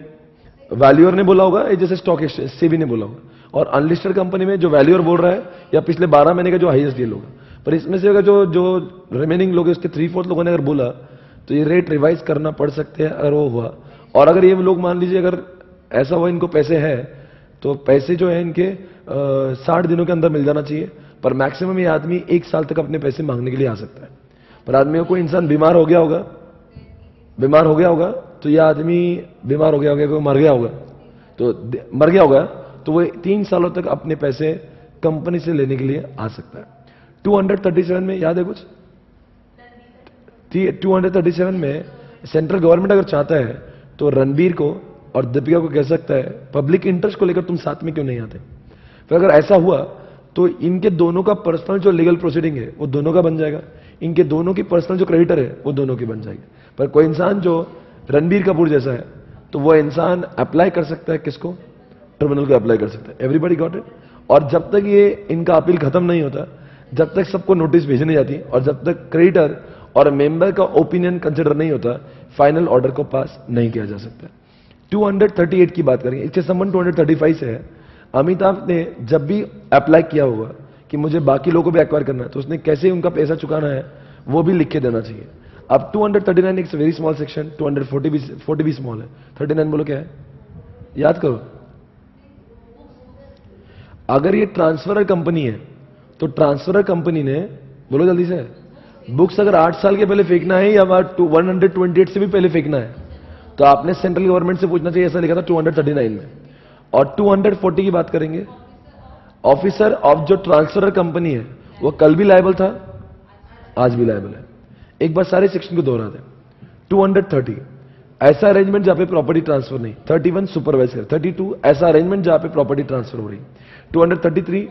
वैल्यूअर ने बोला होगा, जैसे स्टॉक एक्सचेंज सेबी ने बोला होगा, और अनलिस्टेड कंपनी में जो वैल्यूअर बोल रहा है, या पिछले 12 महीने का जो हाईएस्ट डील होगा। पर इसमें से अगर जो रिमेनिंग लोग, उसके 3/4 लोगों ने अगर बोला तो ये रेट रिवाइज करना पड़ सकते हैं अगर वो हुआ। और अगर ये लोग मान लीजिए अगर ऐसा हुआ इनको पैसे है, तो पैसे जो है इनके 60 दिनों के अंदर मिल जाना चाहिए। पर मैक्सिमम ये आदमी 1 साल तक अपने पैसे मांगने के लिए आ सकता है। पर आदमी को कोई इंसान बीमार हो गया होगा, तो यह आदमी बीमार हो गया होगा, कोई मर गया होगा, तो वो 3 सालों तक अपने पैसे कंपनी से लेने के लिए आ सकता है। 237 में याद है कुछ? 237 में सेंट्रल गवर्नमेंट अगर चाहता है तो रणबीर को और दीपिका को कह सकता है, पब्लिक इंटरेस्ट को लेकर तुम साथ में क्यों नहीं आते। फिर अगर ऐसा हुआ तो इनके दोनों का पर्सनल जो लीगल प्रोसीडिंग है वो दोनों का बन जाएगा, इनके दोनों की पर्सनल जो क्रेडिटर है वो दोनों की बन जाएगी। पर कोई इंसान जो रणबीर कपूर जैसा है तो वो इंसान अप्लाई कर सकता है, किसको? ट्रिब्यूनल को अप्लाई कर सकता है। Everybody got it? और जब तक ये इनका अपील खत्म नहीं होता, जब तक सबको नोटिस भेजने जाती है, और जब तक क्रेडिटर और मेंबर का ओपिनियन कंसिडर नहीं होता, फाइनल ऑर्डर को पास नहीं किया जा सकता। 238 की बात करेंगे, इससे संबंध 235 से है। अमिताभ ने जब भी अप्लाई किया होगा कि मुझे बाकी लोगों को भी एक्वायर करना है, तो उसने कैसे उनका पैसा चुकाना है वो भी लिख के देना चाहिए। अब 239 एक वेरी स्मॉल सेक्शन, 240 भी स्मॉल है। 39 बोलो क्या है? याद करो। अगर ये ट्रांसफरर कंपनी है तो ट्रांसफरर कंपनी ने, बोलो जल्दी से, बुक्स अगर 8 साल के पहले फेंकना है या 128 से भी पहले फेंकना है तो आपने सेंट्रल गवर्नमेंट से पूछना चाहिए, ऐसा लिखा था 239 में। और 240 की बात करेंगे, ऑफिसर ऑफ जो ट्रांसफरर कंपनी है वो कल भी लायबल था, आज भी लायबल है। एक बार सारे सेक्शन को दोहराते हैं। 230 ऐसा अरेंजमेंट जहां पे प्रॉपर्टी ट्रांसफर नहीं। 31 सुपरवाइज कर। 32 ऐसा अरेंजमेंट जहां पे प्रॉपर्टी ट्रांसफर हो रही। 233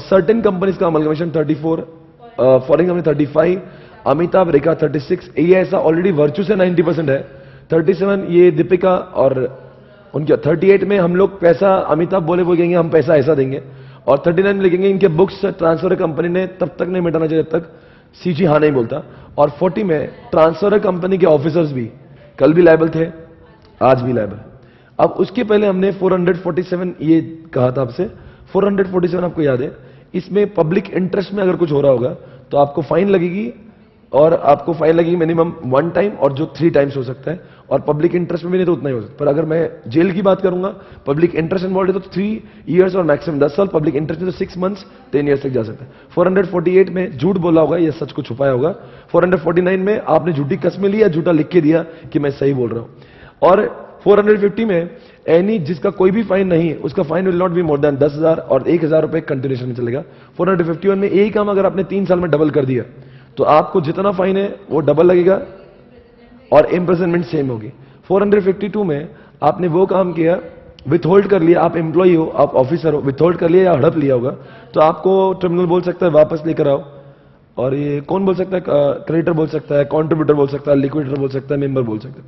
सर्टेन कंपनीज का अमलगमेशन। 34 foreign company. 35 अमिताभ रेखा। 36 ये ऐसा ऑलरेडी वर्चू से 90% है। 37 ये दीपिका और उनके। 38 में हम लोग पैसा अमिताभ बोले वो कहेंगे हम पैसा ऐसा देंगे। और 39 में लिखेंगे इनके बुक्स ट्रांसफर कंपनी ने तब तक नहीं मिटाना चाहिए जब तक सीजी हाँ नहीं बोलता। और 40 में ट्रांसफर कंपनी के ऑफिसर्स भी कल भी लायबल थे, आज भी लायबल। अब उसके पहले हमने 447 ये कहा था आपसे। 447 आपको याद है, इसमें पब्लिक इंटरेस्ट में अगर कुछ हो रहा होगा तो आपको फाइन लगेगी, और आपको फाइन लगेगी मिनिमम 1 टाइम और जो 3 टाइम्स हो सकता है, और पब्लिक इंटरेस्ट में भी नहीं तो उतना ही हो सकता। पर अगर मैं जेल की बात करूंगा, पब्लिक इंटरेस्ट इन्वॉल्व है तो 3 इयर्स और मैक्सिमम 10 साल, पब्लिक इंटरेस्ट में तो 6 मंथ्स 10 इयर्स तक जा सकता है। 448 में झूठ बोला होगा या सच को छुपाया होगा। 449 में आपने झूठी कसमें ली या झूठा लिख के दिया कि मैं सही बोल रहा हूं। और 450 में एनी जिसका कोई भी फाइन नहीं है उसका fine will not be more than 10,000 और 1,000 रुपए कंटिन्यूएशन में चलेगा। 451 में यही काम अगर आपने 3 साल में डबल कर दिया तो आपको जितना फाइन है वो डबल लगेगा और इम्प्रिजनमेंट सेम होगी। 452 में आपने वो काम किया, विथहोल्ड कर लिया, आप एम्प्लॉय हो, आप ऑफिसर हो, विथहोल्ड कर लिया या हड़प लिया होगा, तो आपको ट्रिब्यूनल बोल सकता है वापस लेकर आओ। और ये कौन बोल सकता है? क्रेडिटर बोल सकता है, कॉन्ट्रीब्यूटर बोल सकता है, लिक्विडेटर बोल सकता है, मेंबर बोल सकता है।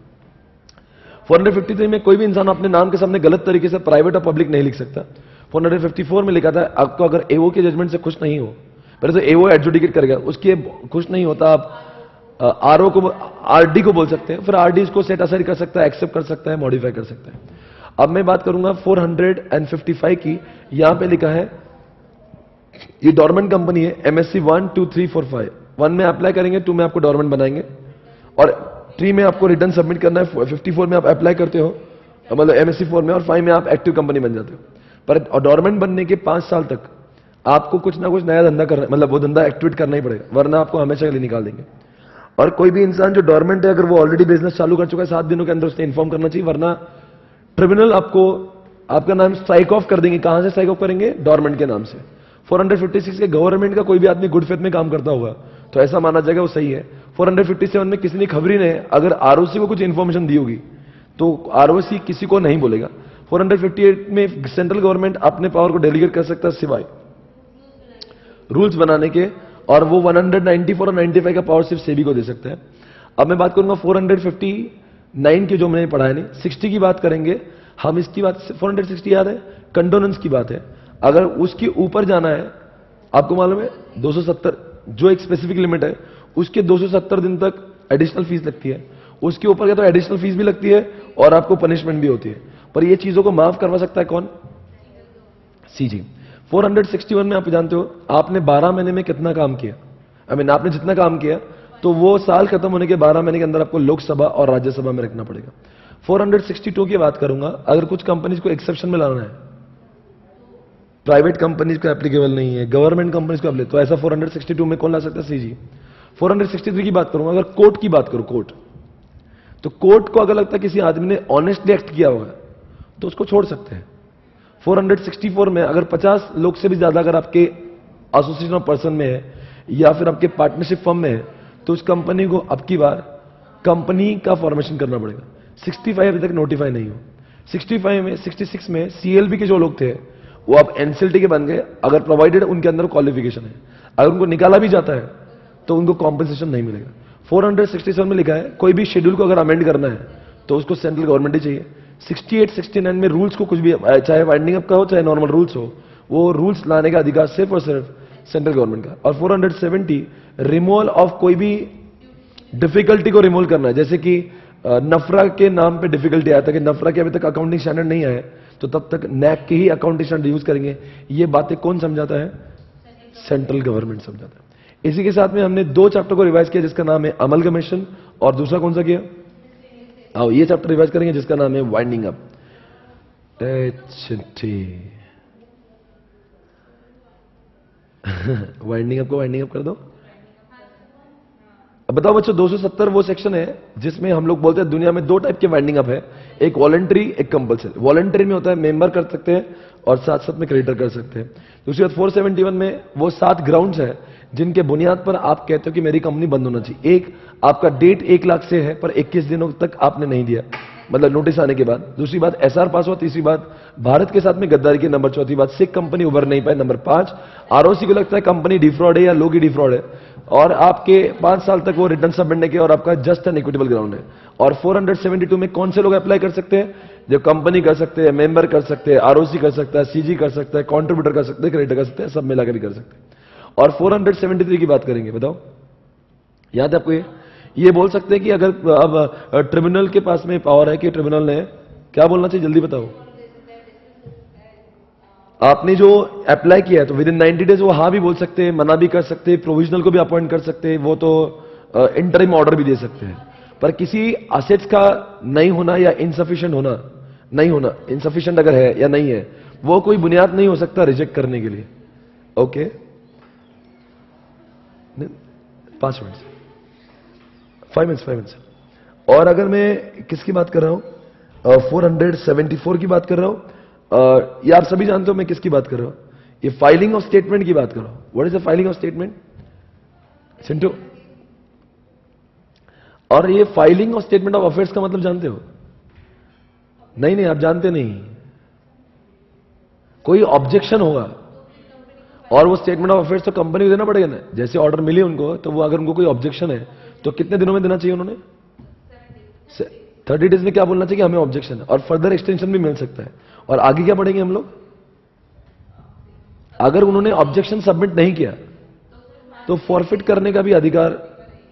453 में कोई भी इंसान अपने नाम के सामने गलत तरीके से प्राइवेट और पब्लिक नहीं लिख सकता। 454 में लिखा था आपको अगर एओ के जजमेंट से खुश नहीं हो, पहले तो एओ एडजुडिकेट करेगा, उसके खुश नहीं होता आप आरओ को, आरडी को बोल सकते हैं, फिर आरडी इसको सेट असाइड कर सकता है, एक्सेप्ट कर सकता है, मॉडिफाई कर सकता है। अब मैं बात करूंगा 455 की। यहां पे लिखा है ये डोरमेंट कंपनी है, एमएससी 1 2 3 4 5। 1 में अप्लाई करेंगे, 2 में आपको डोरमेंट बनाएंगे और 3 में आपको रिटर्न सबमिट करना है। 54 में आप अप्लाई करते हो, मतलब एमएससी 4 में, और 5 में आप एक्टिव कंपनी बन जाते हो। पर डोरमेंट बनने के 5 साल तक आपको कुछ ना कुछ नया धंधा करना, मतलब वो धंधा एक्टिवेट करना ही पड़ेगा, वरना आपको हमेशा के लिए निकाल देंगे। और कोई भी इंसान जो डोरमेंट है, अगर वो ऑलरेडी बिजनेस चालू कर चुका है 7 दिनों के अंदर उसने इन्फॉर्म करना चाहिए, वरना ट्रिब्यूनल आपको आपका नाम स्ट्राइक ऑफ कर देंगे। कहां से स्ट्राइक ऑफ करेंगे? डोरमेंट के नाम से। 456 के गवर्नमेंट का कोई भी आदमी गुड फेथ में काम करता होगा तो ऐसा माना जाएगा वो सही है। 457 में किसी ने खबरी ने अगर आरओसी को कुछ इंफॉर्मेशन दी होगी तो आरओसी किसी को नहीं बोलेगा। 458 में सेंट्रल गवर्नमेंट अपने पावर को डेलीगेट कर सकता है सिवाय रूल्स बनाने के, और वो 194 और 95 का पावर सिर्फ सेबी को दे सकता है। अब मैं बात करूंगा 459 की, जो मैंने पढ़ाया नहीं। 60 की बात करेंगे हम, इसकी बात 460 याद है, कंडोनेंस की बात है। अगर उसके ऊपर जाना है, आपको मालूम है 270 जो एक स्पेसिफिक लिमिट है, उसके 270 दिन तक एडिशनल फीस लगती है। उसके ऊपर गया तो एडिशनल फीस भी लगती है और आपको पनिशमेंट भी होती है। पर ये चीजों को माफ करवा सकता है कौन? सीजी। 461 में आप जानते हो आपने 12 महीने में कितना काम किया, आपने जितना काम किया तो वो साल खत्म होने के 12 महीने के अंदर आपको लोकसभा और राज्यसभा में रखना पड़ेगा। 462 की बात करूंगा, अगर कुछ कंपनीज को एक्सेप्शन में लाना है, प्राइवेट कंपनीज को एप्लीकेबल नहीं है, गवर्नमेंट कंपनीज को एप्लीकेबल, तो ऐसा 462 में कौन ला सकता है? सीजी। 463 की बात करूंगा, अगर कोर्ट की बात करूं, कोर्ट, तो कोर्ट को अगर लगता है किसी आदमी ने ऑनेस्टली एक्ट किया होगा तो उसको छोड़ सकते हैं। 464 में अगर 50 लोग से भी ज्यादा अगर आपके एसोसिएशन ऑफ पर्सन में है या फिर आपके पार्टनरशिप फर्म में है तो उस कंपनी को अब की बार कंपनी का फॉर्मेशन करना पड़ेगा। 65 अभी तक नोटिफाई नहीं हो। 66 में सीएलबी के जो लोग थे वो अब एनसीएलटी के बन गए, अगर प्रोवाइडेड उनके अंदर क्वालिफिकेशन है। अगर उनको निकाला भी जाता है तो उनको कॉम्पेंसेशन नहीं मिलेगा। 467 में लिखा है कोई भी शेड्यूल को अगर अमेंड करना है तो उसको सेंट्रल गवर्नमेंट ही चाहिए। 68, 69 में रूल्स को कुछ भी, चाहे वाइंडिंग अप का हो चाहे नॉर्मल रूल्स हो, वो रूल्स लाने का अधिकार सिर्फ और सिर्फ सेंट्रल गवर्नमेंट का। और 470 रिमूवल ऑफ कोई भी डिफिकल्टी को रिमूव करना है, जैसे कि नफरा के नाम पे डिफिकल्टी आया था कि नफरा के अभी तक अकाउंटिंग स्टैंडर्ड नहीं आए तो तब तक नैक के ही अकाउंटिंग स्टैंडर्ड यूज करेंगे। ये बातें कौन समझाता है? सेंट्रल गवर्नमेंट समझाता है। इसी के साथ में हमने 2 चैप्टर को रिवाइज किया जिसका नाम है अमलगमेशन, और दूसरा कौन सा किया? आओ ये चैप्टर रिवाइज करेंगे जिसका नाम है वाइंडिंग अप। वाइंडिंग अप को वाइंडिंग अप कर दो। अब बताओ बच्चों, 270 वो सेक्शन है जिसमें हम लोग बोलते हैं दुनिया में 2 टाइप के वाइंडिंग अप है, एक वॉलंटरी एक कंपल्सरी। वॉलंटरी में होता है मेंबर कर सकते हैं और साथ साथ में क्रेडिटर कर सकते हैं। दूसरी बात 471 में वो 7 ग्राउंड्स है जिनके बुनियाद पर आप कहते हो कि मेरी कंपनी बंद होना चाहिए। एक, आपका डेट 1 लाख से है पर 21 दिनों तक आपने नहीं दिया, मतलब नोटिस आने के बाद। दूसरी बात, एसआर पास हुआ। तीसरी बात, भारत के साथ में गद्दारी की। नंबर चौथी बात, सिख कंपनी उभर नहीं पाए। नंबर 5, आरओसी को लगता है कंपनी डिफ्रॉड है या लोग ही डिफ्रॉड है, और आपके 5 साल तक वो रिटर्न सबमिट नहीं किया और आपका जस्ट एंड इक्विटेबल ग्राउंड है। और 472 में कौन से लोग अप्लाई कर सकते हैं? जो कंपनी कर सकते हैं, मेंबर कर सकते हैं, आरओसी कर सकता है, सीजी कर सकता है, कंट्रीब्यूटर कर सकते हैं, क्रेडिटर कर सकते हैं, सब मिलाकर भी कर सकते हैं। और 473 की बात करेंगे, बताओ याद है आपको? ये बोल सकते हैं कि अगर अब ट्रिब्यूनल के पास में पावर है कि ट्रिब्यूनल ने क्या बोलना चाहिए, जल्दी बताओ। आपने जो अप्लाई किया है तो विद इन 90 डेज वो हाँ भी बोल सकते हैं, मना भी कर सकते हैं, प्रोविजनल को भी अपॉइंट कर सकते हैं, वो तो इंटरिम ऑर्डर भी दे सकते हैं। पर किसी असेट्स का नहीं होना या इनसफिशिएंट होना, नहीं होना, इनसफिशिएंट अगर है या नहीं है, वो कोई बुनियाद नहीं हो सकता रिजेक्ट करने के लिए। Okay, 5 minute, 5 minutes. और अगर मैं किसकी बात कर रहा हूं, 474 की बात कर रहा हूं, ये आप सभी जानते हो मैं किसकी बात कर रहा हूं, ये फाइलिंग ऑफ स्टेटमेंट की बात कर रहा हूं। What is the filing of statement, Sintu? और ये filing of statement of affairs का मतलब जानते हो? नहीं, आप जानते नहीं। कोई ऑब्जेक्शन होगा और वो स्टेटमेंट ऑफ अफेयर्स तो कंपनी को देना पड़ेगा ना। जैसे ऑर्डर मिली उनको, तो वो अगर उनको कोई ऑब्जेक्शन है तो कितने दिनों में देना चाहिए उन्होंने? 30 डेज में क्या बोलना चाहिए कि हमें ऑब्जेक्शन है, और फर्दर एक्सटेंशन भी मिल सकता है। और आगे क्या पढ़ेंगे हम लोग? अगर उन्होंने ऑब्जेक्शन सबमिट नहीं किया तो फॉरफिट करने का भी अधिकार,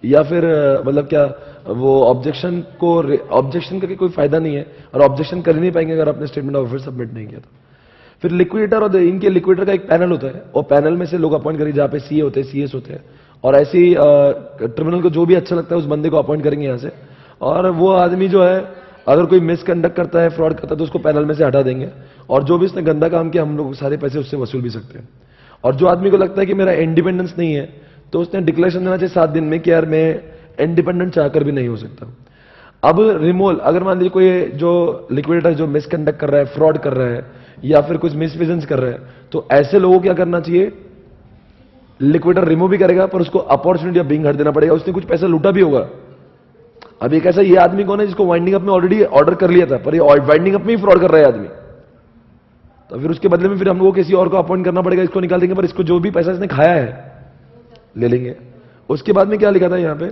या फिर मतलब क्या वो ऑब्जेक्शन करके कोई फायदा नहीं है, और ऑब्जेक्शन कर नहीं पाएंगे अगर आपने स्टेटमेंट ऑफ अफेयर्स सबमिट नहीं किया तो। फिर लिक्विडेटर, और इनके लिक्विडेटर का एक पैनल होता है, और पैनल में से लोग अपॉइंट करेंगे जहां पे सीए होते हैं, सीएस होते हैं, और ऐसी ट्रिब्यूनल को जो भी अच्छा लगता है उस बंदे को अपॉइंट करेंगे यहां से। और वो आदमी जो है अगर कोई मिसकंडक्ट करता है, फ्रॉड करता है, तो उसको पैनल में से हटा देंगे, और जो भी उसने गंदा काम किया हम लोग सारे पैसे उससे वसूल भी सकते हैं। और जो आदमी को लगता है कि मेरा इंडिपेंडेंस नहीं है, तो उसने डिक्लेरेशन देना चाहिए 7 दिन में कि यार मैं इंडिपेंडेंट चाहकर भी नहीं हो सकता। अब रिमोल, अगर मान लीजिए कोई जो लिक्विडेटर जो मिसकंडक्ट कर रहा है, फ्रॉड कर रहा है, या फिर कुछ मिसविजन्स कर रहा है, तो ऐसे लोगों को क्या करना चाहिए? लिक्विडेटर रिमूव भी करेगा पर उसको अपॉर्चुनिटी ऑफ बीइंग हट देना पड़ेगा। उसने कुछ पैसा लूटा भी होगा। अब एक ऐसा ये आदमी कौन है जिसको वाइंडिंग अप में ऑलरेडी ऑर्डर कर लिया था, पर ये वाइंडिंग अप में ही फ्रॉड कर रहा है आदमी, तो फिर उसके बदले में फिर हम लोगों को किसी और को अपॉइंट करना पड़ेगा, इसको निकाल देंगे, पर इसको जो भी पैसा इसने खाया है ले लेंगे। उसके बाद में क्या लिखा था यहां पे,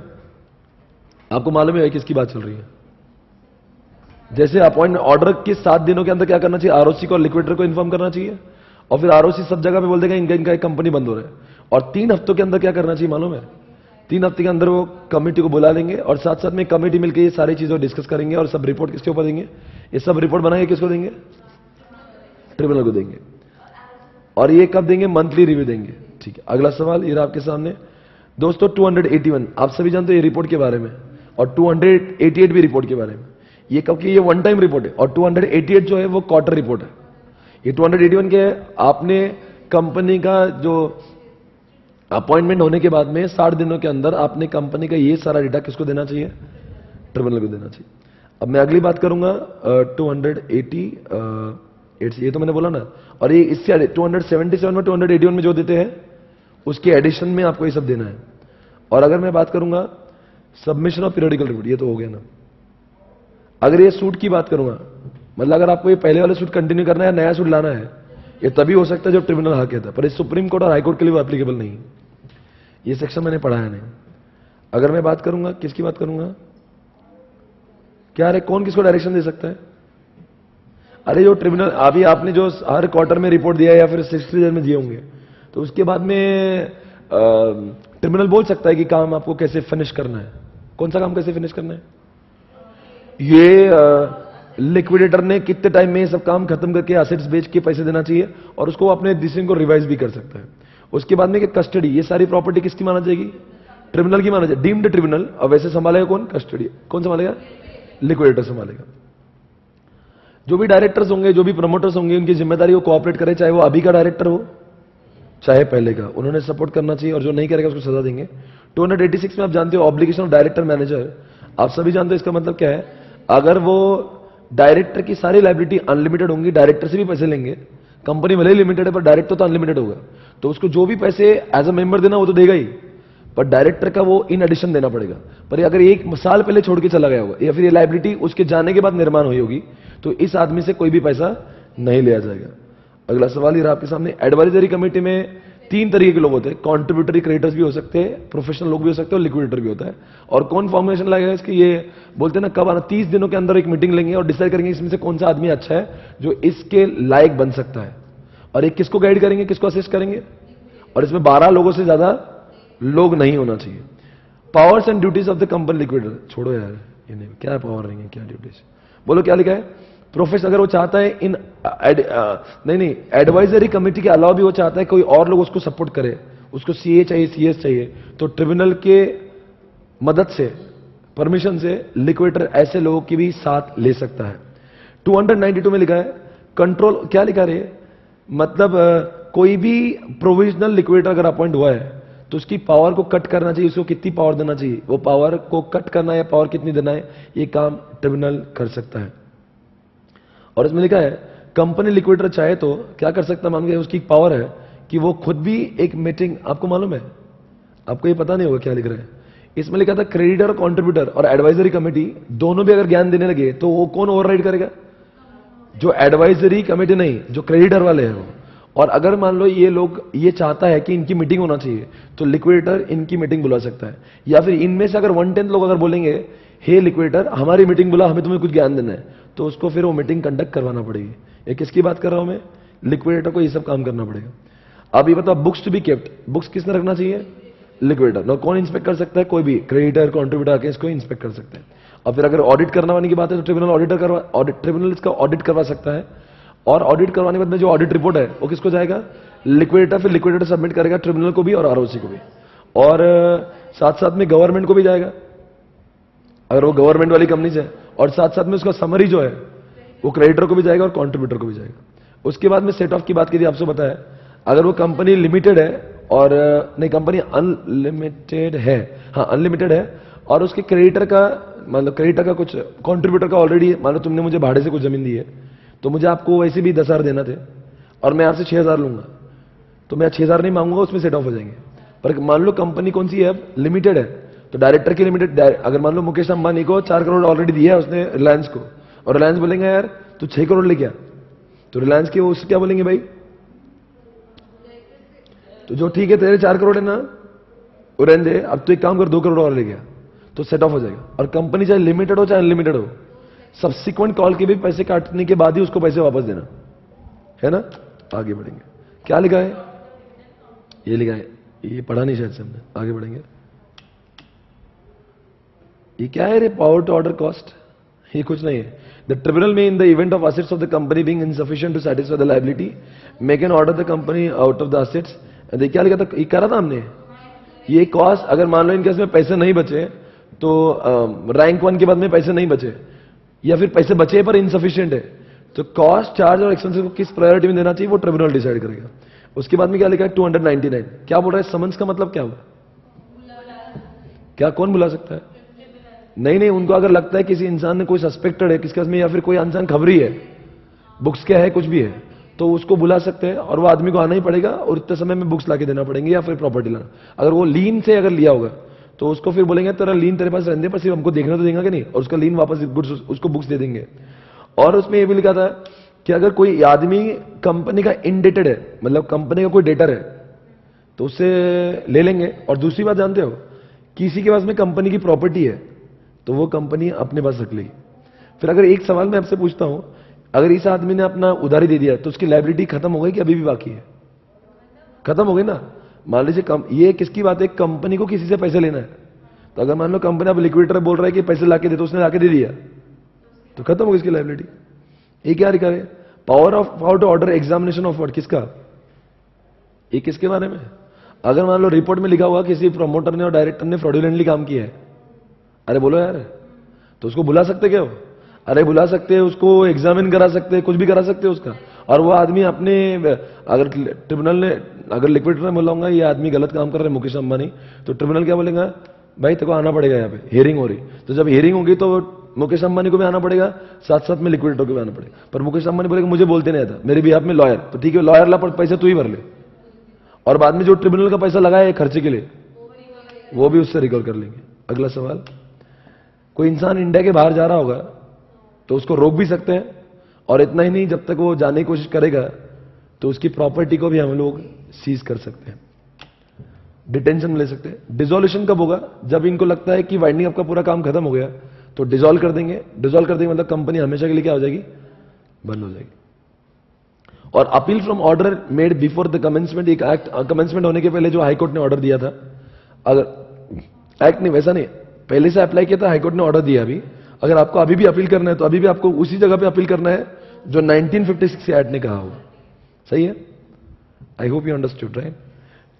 आपको मालूम है किसकी बात चल रही है? जैसे अपॉइंट ऑर्डर के 7 दिनों के अंदर क्या करना चाहिए? आरओसी को और लिक्विडेटर को इन्फॉर्म करना चाहिए, और फिर आरओसी सब जगह पे बोल देगा इनका एक कंपनी बंद हो रहा है। और 3 हफ्तों के अंदर क्या करना चाहिए मालूम है? 3 हफ्ते के अंदर वो कमेटी को बुला लेंगे, और साथ साथ में कमेटी मिलकर ये सारी चीजें डिस्कस करेंगे, और सब रिपोर्ट किसके ऊपर देंगे? ये सब रिपोर्ट बनाएंगे, किसको देंगे? ट्रिब्यूनल को देंगे। और ये कब देंगे? मंथली रिव्यू देंगे। ठीक है, अगला सवाल ये रहा आपके सामने दोस्तों। 281 आप सभी जानते हो ये रिपोर्ट के बारे में, और 288 भी रिपोर्ट के बारे में। ये कब की? ये वन टाइम रिपोर्ट है, और 288 जो है वो क्वार्टर रिपोर्ट है। ये 281 के आपने कंपनी का जो अपॉइंटमेंट होने के बाद में 60 दिनों के अंदर आपने कंपनी का ये सारा डेटा किसको देना चाहिए? ट्रिब्यूनल को देना चाहिए। अब मैं अगली बात करूंगा 288, ये तो मैंने बोला ना। और ये इससे 277 में 281 में जो देते हैं उसके एडिशन में आपको ये सब देना है। और अगर मैं बात करूंगा सबमिशन ऑफ पीरियोडिकल रिपोर्ट, ये तो हो गया ना। अगर ये सूट की बात करूंगा, मतलब अगर आपको ये पहले वाले सूट कंटिन्यू करना है, नया सूट लाना है, ये तभी हो सकता है जब ट्रिब्यूनल हाँ कहता है, पर इस सुप्रीम कोर्ट और हाई कोर्ट के लिए वो एप्लीकेबल नहीं है। ये सेक्शन मैंने पढ़ाया नहीं। अगर मैं बात करूंगा, किसकी बात करूंगा? क्या है, कौन किसको डायरेक्शन दे सकता है? अरे जो ट्रिब्यूनल अभी आपने जो हर क्वार्टर में रिपोर्ट दिया या फिर 60 डेज में दिए होंगे, तो उसके बाद में ट्रिब्यूनल बोल सकता है कि काम आपको कैसे फिनिश करना है। कौन सा काम कैसे फिनिश करना है? ये लिक्विडेटर ने कितने टाइम में सब काम खत्म करके एसेट्स बेच के पैसे देना चाहिए, और उसको अपने डिसीजन को रिवाइज भी कर सकता है। उसके बाद में कस्टडी, ये सारी प्रॉपर्टी किसकी माना जाएगी? ट्रिब्यूनल की माना जाएगी, डीम्ड ट्रिब्यूनल। और वैसे संभालेगा कौन? कस्टडी। कौन संभालेगा? लिक्विडेटर संभालेगा। जो भी डायरेक्टर्स होंगे, जो भी प्रमोटर्स होंगे, उनकी जिम्मेदारी को कोऑपरेट करे, चाहे वो अभी का डायरेक्टर हो चाहे पहले का, उन्होंने सपोर्ट करना चाहिए, और जो नहीं करेगा उसको सजा देंगे। 286 में आप जानते हो ऑब्लिगेशन ऑफ डायरेक्टर मैनेजर, आप सभी जानते हो इसका मतलब क्या है? अगर वो डायरेक्टर की सारी लायबिलिटी अनलिमिटेड होंगी, डायरेक्टर से भी पैसे लेंगे, कंपनी भले ही लिमिटेड है पर डायरेक्टर तो अनलिमिटेड होगा, तो उसको जो भी पैसे एज अ मेंबर देना वो तो देगा ही, पर डायरेक्टर का वो इन एडिशन देना पड़ेगा। पर अगर 1 साल पहले छोड़ के चला गया होगा या फिर ये लायबिलिटी उसके जाने के बाद निर्माण हुई होगी, तो इस आदमी से कोई भी पैसा नहीं लिया जाएगा। अगला सवाल ये रहा आपके सामने, एडवाइजरी कमेटी में 3 तरीके के लोग होते हैं, कॉन्ट्रीब्यूटरी क्रेडिटर्स भी हो सकते हैं, प्रोफेशनल लोग भी हो सकते हैं और लिक्विडेटर भी होता है। और कौन फॉर्मेशन लगेगा इसकी, ये बोलते हैं ना कब आना, 30 दिनों के अंदर एक मीटिंग लेंगे और डिसाइड करेंगे इसमें से कौन सा आदमी अच्छा है जो इसके लायक बन सकता है, और एक किसको गाइड करेंगे, किसको असिस्ट करेंगे, और इसमें 12 लोगों से ज्यादा लोग नहीं होना चाहिए। Powers and duties of the company liquidator, छोड़ो यार ये नहीं, क्या पावर रहेंगे क्या ड्यूटीज, बोलो क्या लिखा है। प्रोफेसर अगर वो चाहता है इन नहीं एडवाइजरी कमेटी के अलावा भी वो चाहता है कोई और लोग उसको सपोर्ट करे, उसको सीए चाहिए सीएस चाहिए, तो ट्रिब्यूनल के मदद से परमिशन से लिक्विडेटर ऐसे लोगों की भी साथ ले सकता है। 292 में लिखा है कंट्रोल, क्या लिखा रे, मतलब कोई भी प्रोविजनल लिक्विडेटर अगर अपॉइंट हुआ है तो उसकी पावर को कट करना चाहिए, उसको कितनी पावर देना चाहिए, वो पावर को कट करना या पावर कितनी देना है, ये काम ट्रिब्यूनल कर सकता है। और इसमें लिखा है कंपनी लिक्विडेटर चाहे तो क्या कर सकता है, मान के उसकी पावर है कि वो खुद भी एक मीटिंग, आपको मालूम है, आपको ये पता नहीं होगा क्या लिख रहा है, इसमें लिखा था क्रेडिटर कॉन्ट्रीब्यूटर और एडवाइजरी कमेटी दोनों भी अगर ज्ञान देने लगे तो वो कौन ओवरराइड करेगा, जो एडवाइजरी कमेटी नहीं, जो क्रेडिटर वाले हैं वो। और अगर मान लो ये लोग ये चाहता है कि इनकी मीटिंग होना चाहिए तो लिक्विडेटर इनकी मीटिंग बुला सकता है, या फिर इनमें से अगर 1/10 लोग अगर बोलेंगे हे लिक्विडेटर हमारी मीटिंग बुला, हमें तुम्हें कुछ ज्ञान देना है, तो उसको फिर वो मीटिंग कंडक्ट करवाना पड़ेगी। ये किसकी बात कर रहा हूं मैं, लिक्विडेटर को ये सब काम करना पड़ेगा। अब ये बताओ books to be kept, books किसने रखना चाहिए, लिक्विडेटर। ना कौन इंस्पेक्ट कर सकता है, कोई भी क्रेडिटर कॉन्ट्रीब्यूटर आके इसको इंस्पेक्ट कर सकते हैं। और फिर अगर ऑडिट करवाने की बात है तो ट्रिब्यूनल इसका ऑडिट करवा सकता है, और ऑडिट करवाने के बाद में जो ऑडिट रिपोर्ट है वो किसको जाएगा, लिक्विडेटर, फिर लिक्विडेटर सबमिट करेगा ट्रिब्यूनल को भी और आरओसी को भी, और साथ साथ में गवर्नमेंट को भी जाएगा अगर वो गवर्नमेंट वाली कंपनी से, और साथ साथ में उसका समरी जो है वो क्रेडिटर को भी जाएगा और कॉन्ट्रीब्यूटर को भी जाएगा। उसके बाद में सेट ऑफ की बात की थी आपसे, बताया अगर वो कंपनी लिमिटेड है और नहीं कंपनी अनलिमिटेड है, हाँ अनलिमिटेड है, और उसके क्रेडिटर का मतलब क्रेडिटर का कुछ कॉन्ट्रीब्यूटर का ऑलरेडी, मान लो तुमने मुझे भाड़े से कुछ जमीन दी है तो मुझे आपको वैसे भी 10,000 देना थे और मैं आपसे 6,000 लूंगा, तो मैं 6,000 नहीं मांगूंगा, उसमें सेट ऑफ हो जाएंगे। पर मान लो कंपनी कौन सी है, लिमिटेड है, तो डायरेक्टर की लिमिटेड, अगर मान लो मुकेश अंबानी को 4 करोड़ ऑलरेडी दिया है उसने रिलायंस को, और रिलायंस बोलेंगे यार तू 6 करोड़ लेके आ, तो रिलायंस के उससे क्या बोलेंगे भाई, तो जो ठीक है तेरे 4 करोड़ है ना वो रहने दे, अब तो एक काम कर 2 करोड़ और ले गया, तो सेट ऑफ हो जाएगा। और कंपनी चाहे लिमिटेड हो चाहे अनलिमिटेड हो, सब्सिक्वेंट कॉल के भी पैसे काटने के बाद ही उसको पैसे वापस देना है ना। आगे बढ़ेंगे, क्या लिखा है, ये लिखा है, ये पढ़ा नहीं शायद से हमने, आगे बढ़ेंगे। ये क्या है रे, पावर टू ऑर्डर कॉस्ट, ये कुछ नहीं है। द ट्रिब्यूनल में in the event of assets of the company being insufficient to satisfy the liability may can order the company out of the assets. देखिए क्या लिखा था, ये करा था हमने, ये कॉस्ट अगर मान लो इनके इसमें पैसे नहीं बचे तो रैंक 1 के बाद में पैसे नहीं बचे या फिर पैसे बचे पर इनसफिशिएंट है, तो कॉस्ट चार्ज और एक्सपेंसेस को किस प्रायोरिटी में देना चाहिए वो ट्रिब्यूनल डिसाइड करेगा। उसके बाद में क्या लिखा है 299, क्या बोल रहा है, समन्स का मतलब क्या हुआ, क्या कौन बुला सकता है, नहीं उनको अगर लगता है किसी इंसान ने कोई सस्पेक्टेड है किसके में, या फिर कोई इंसान खबरी है, बुक्स क्या है कुछ भी है, तो उसको बुला सकते हैं और वो आदमी को आना ही पड़ेगा और इतने समय में बुक्स लाके देना पड़ेंगे या फिर प्रॉपर्टी लाना। अगर वो लीन से अगर लिया होगा तो उसको फिर बोलेंगे तेरा लीन तेरे पास रहने दे, पर सिर्फ हमको देखना तो देगा कि नहीं, और उसका लीन वापस गुड्स उसको बुक्स दे देंगे। और उसमें ये भी लिखा था कि अगर कोई आदमी कंपनी का इंडेटेड है, मतलब कंपनी का कोई डेटर है, तो उससे ले लेंगे। और दूसरी बात जानते हो, किसी के पास में कंपनी की प्रॉपर्टी है तो वो कंपनी अपने पास रख लेगी। फिर अगर एक सवाल मैं आपसे पूछता हूं, अगर इस आदमी ने अपना उधारी दे दिया तो उसकी लायबिलिटी खत्म हो गई कि अभी भी बाकी है, खत्म हो गई ना। मान लीजिए ये किसकी बात है, कंपनी को किसी से पैसे लेना है, तो अगर मान लो कंपनी अब लिक्विडेटर बोल रहा है कि पैसे लाके दे, तो उसने लाके दे दिया तो खत्म हो गई इसकी लायबिलिटी। ये क्या लिखा है, power to order examination of word, किसका, ये किसके बारे में। अगर मान लो रिपोर्ट में लिखा हुआ किसी प्रमोटर ने और डायरेक्टर ने फ्रॉडुलेंटली काम किया है, अरे बोलो यार, तो उसको बुला सकते क्या हो, अरे बुला सकते हैं, उसको एग्जामिन करा सकते हैं, कुछ भी करा सकते हैं उसका। और वो आदमी अपने, अगर ट्रिब्यूनल ने, अगर लिक्विडेटर ने बोला होगा ये आदमी गलत काम कर रहे हैं मुकेश अंबानी, तो ट्रिब्यूनल क्या बोलेगा, भाई तेको आना पड़ेगा, यहाँ पे हियरिंग हो रही, तो जब हियरिंग होगी तो मुकेश अंबानी को भी आना पड़ेगा, साथ साथ में लिक्विडेटर को भी आना पड़ेगा। पर मुकेश अंबानी बोलेगा मुझे बोलते नहीं आता, मेरे बिहाफ में लॉयर, तो ठीक है लॉयर ला, पर पैसा तू ही भर ले, और बाद में जो ट्रिब्यूनल का पैसा लगाया है खर्चे के लिए वो भी उससे रिकवर कर लेंगे। अगला सवाल, कोई इंसान इंडिया के बाहर जा रहा होगा तो उसको रोक भी सकते हैं, और इतना ही नहीं, जब तक वो जाने की कोशिश करेगा तो उसकी प्रॉपर्टी को भी हम लोग सीज कर सकते हैं, डिटेंशन में ले सकते हैं। डिसोल्यूशन कब होगा? जब इनको लगता है कि वाइंडिंग अप का पूरा काम खत्म हो गया तो डिसॉल्व कर देंगे। डिसॉल्व कर देंगे मतलब कंपनी हमेशा के लिए क्या हो जाएगी? बंद हो जाएगी। और appeal from order made before the commencement, एक एक्ट कमेंसमेंट होने के पहले जो हाईकोर्ट ने ऑर्डर दिया था, अगर एक्ट नहीं, वैसा नहीं, पहले से अप्लाई किया था, हाईकोर्ट ने ऑर्डर दिया अभी, अगर आपको अभी भी अपील करना है तो अभी भी आपको उसी जगह पे अपील करना है जो 1956 एक्ट ने कहा होगा। सही है? I hope you understood, right?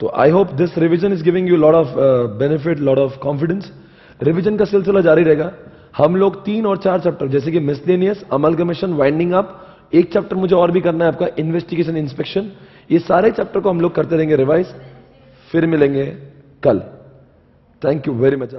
तो I hope this revision is giving you lot of benefit, lot of confidence. Revision का सिलसिला जारी रहेगा। हम लोग 3 और 4 चैप्टर जैसे कि मिसलेनियस, अमलगमेशन, वाइंडिंग अप, एक चैप्टर मुझे और भी करना है आपका इन्वेस्टिगेशन इंस्पेक्शन, ये सारे चैप्टर को हम लोग करते रहेंगे रिवाइज। फिर मिलेंगे कल। Thank you very much.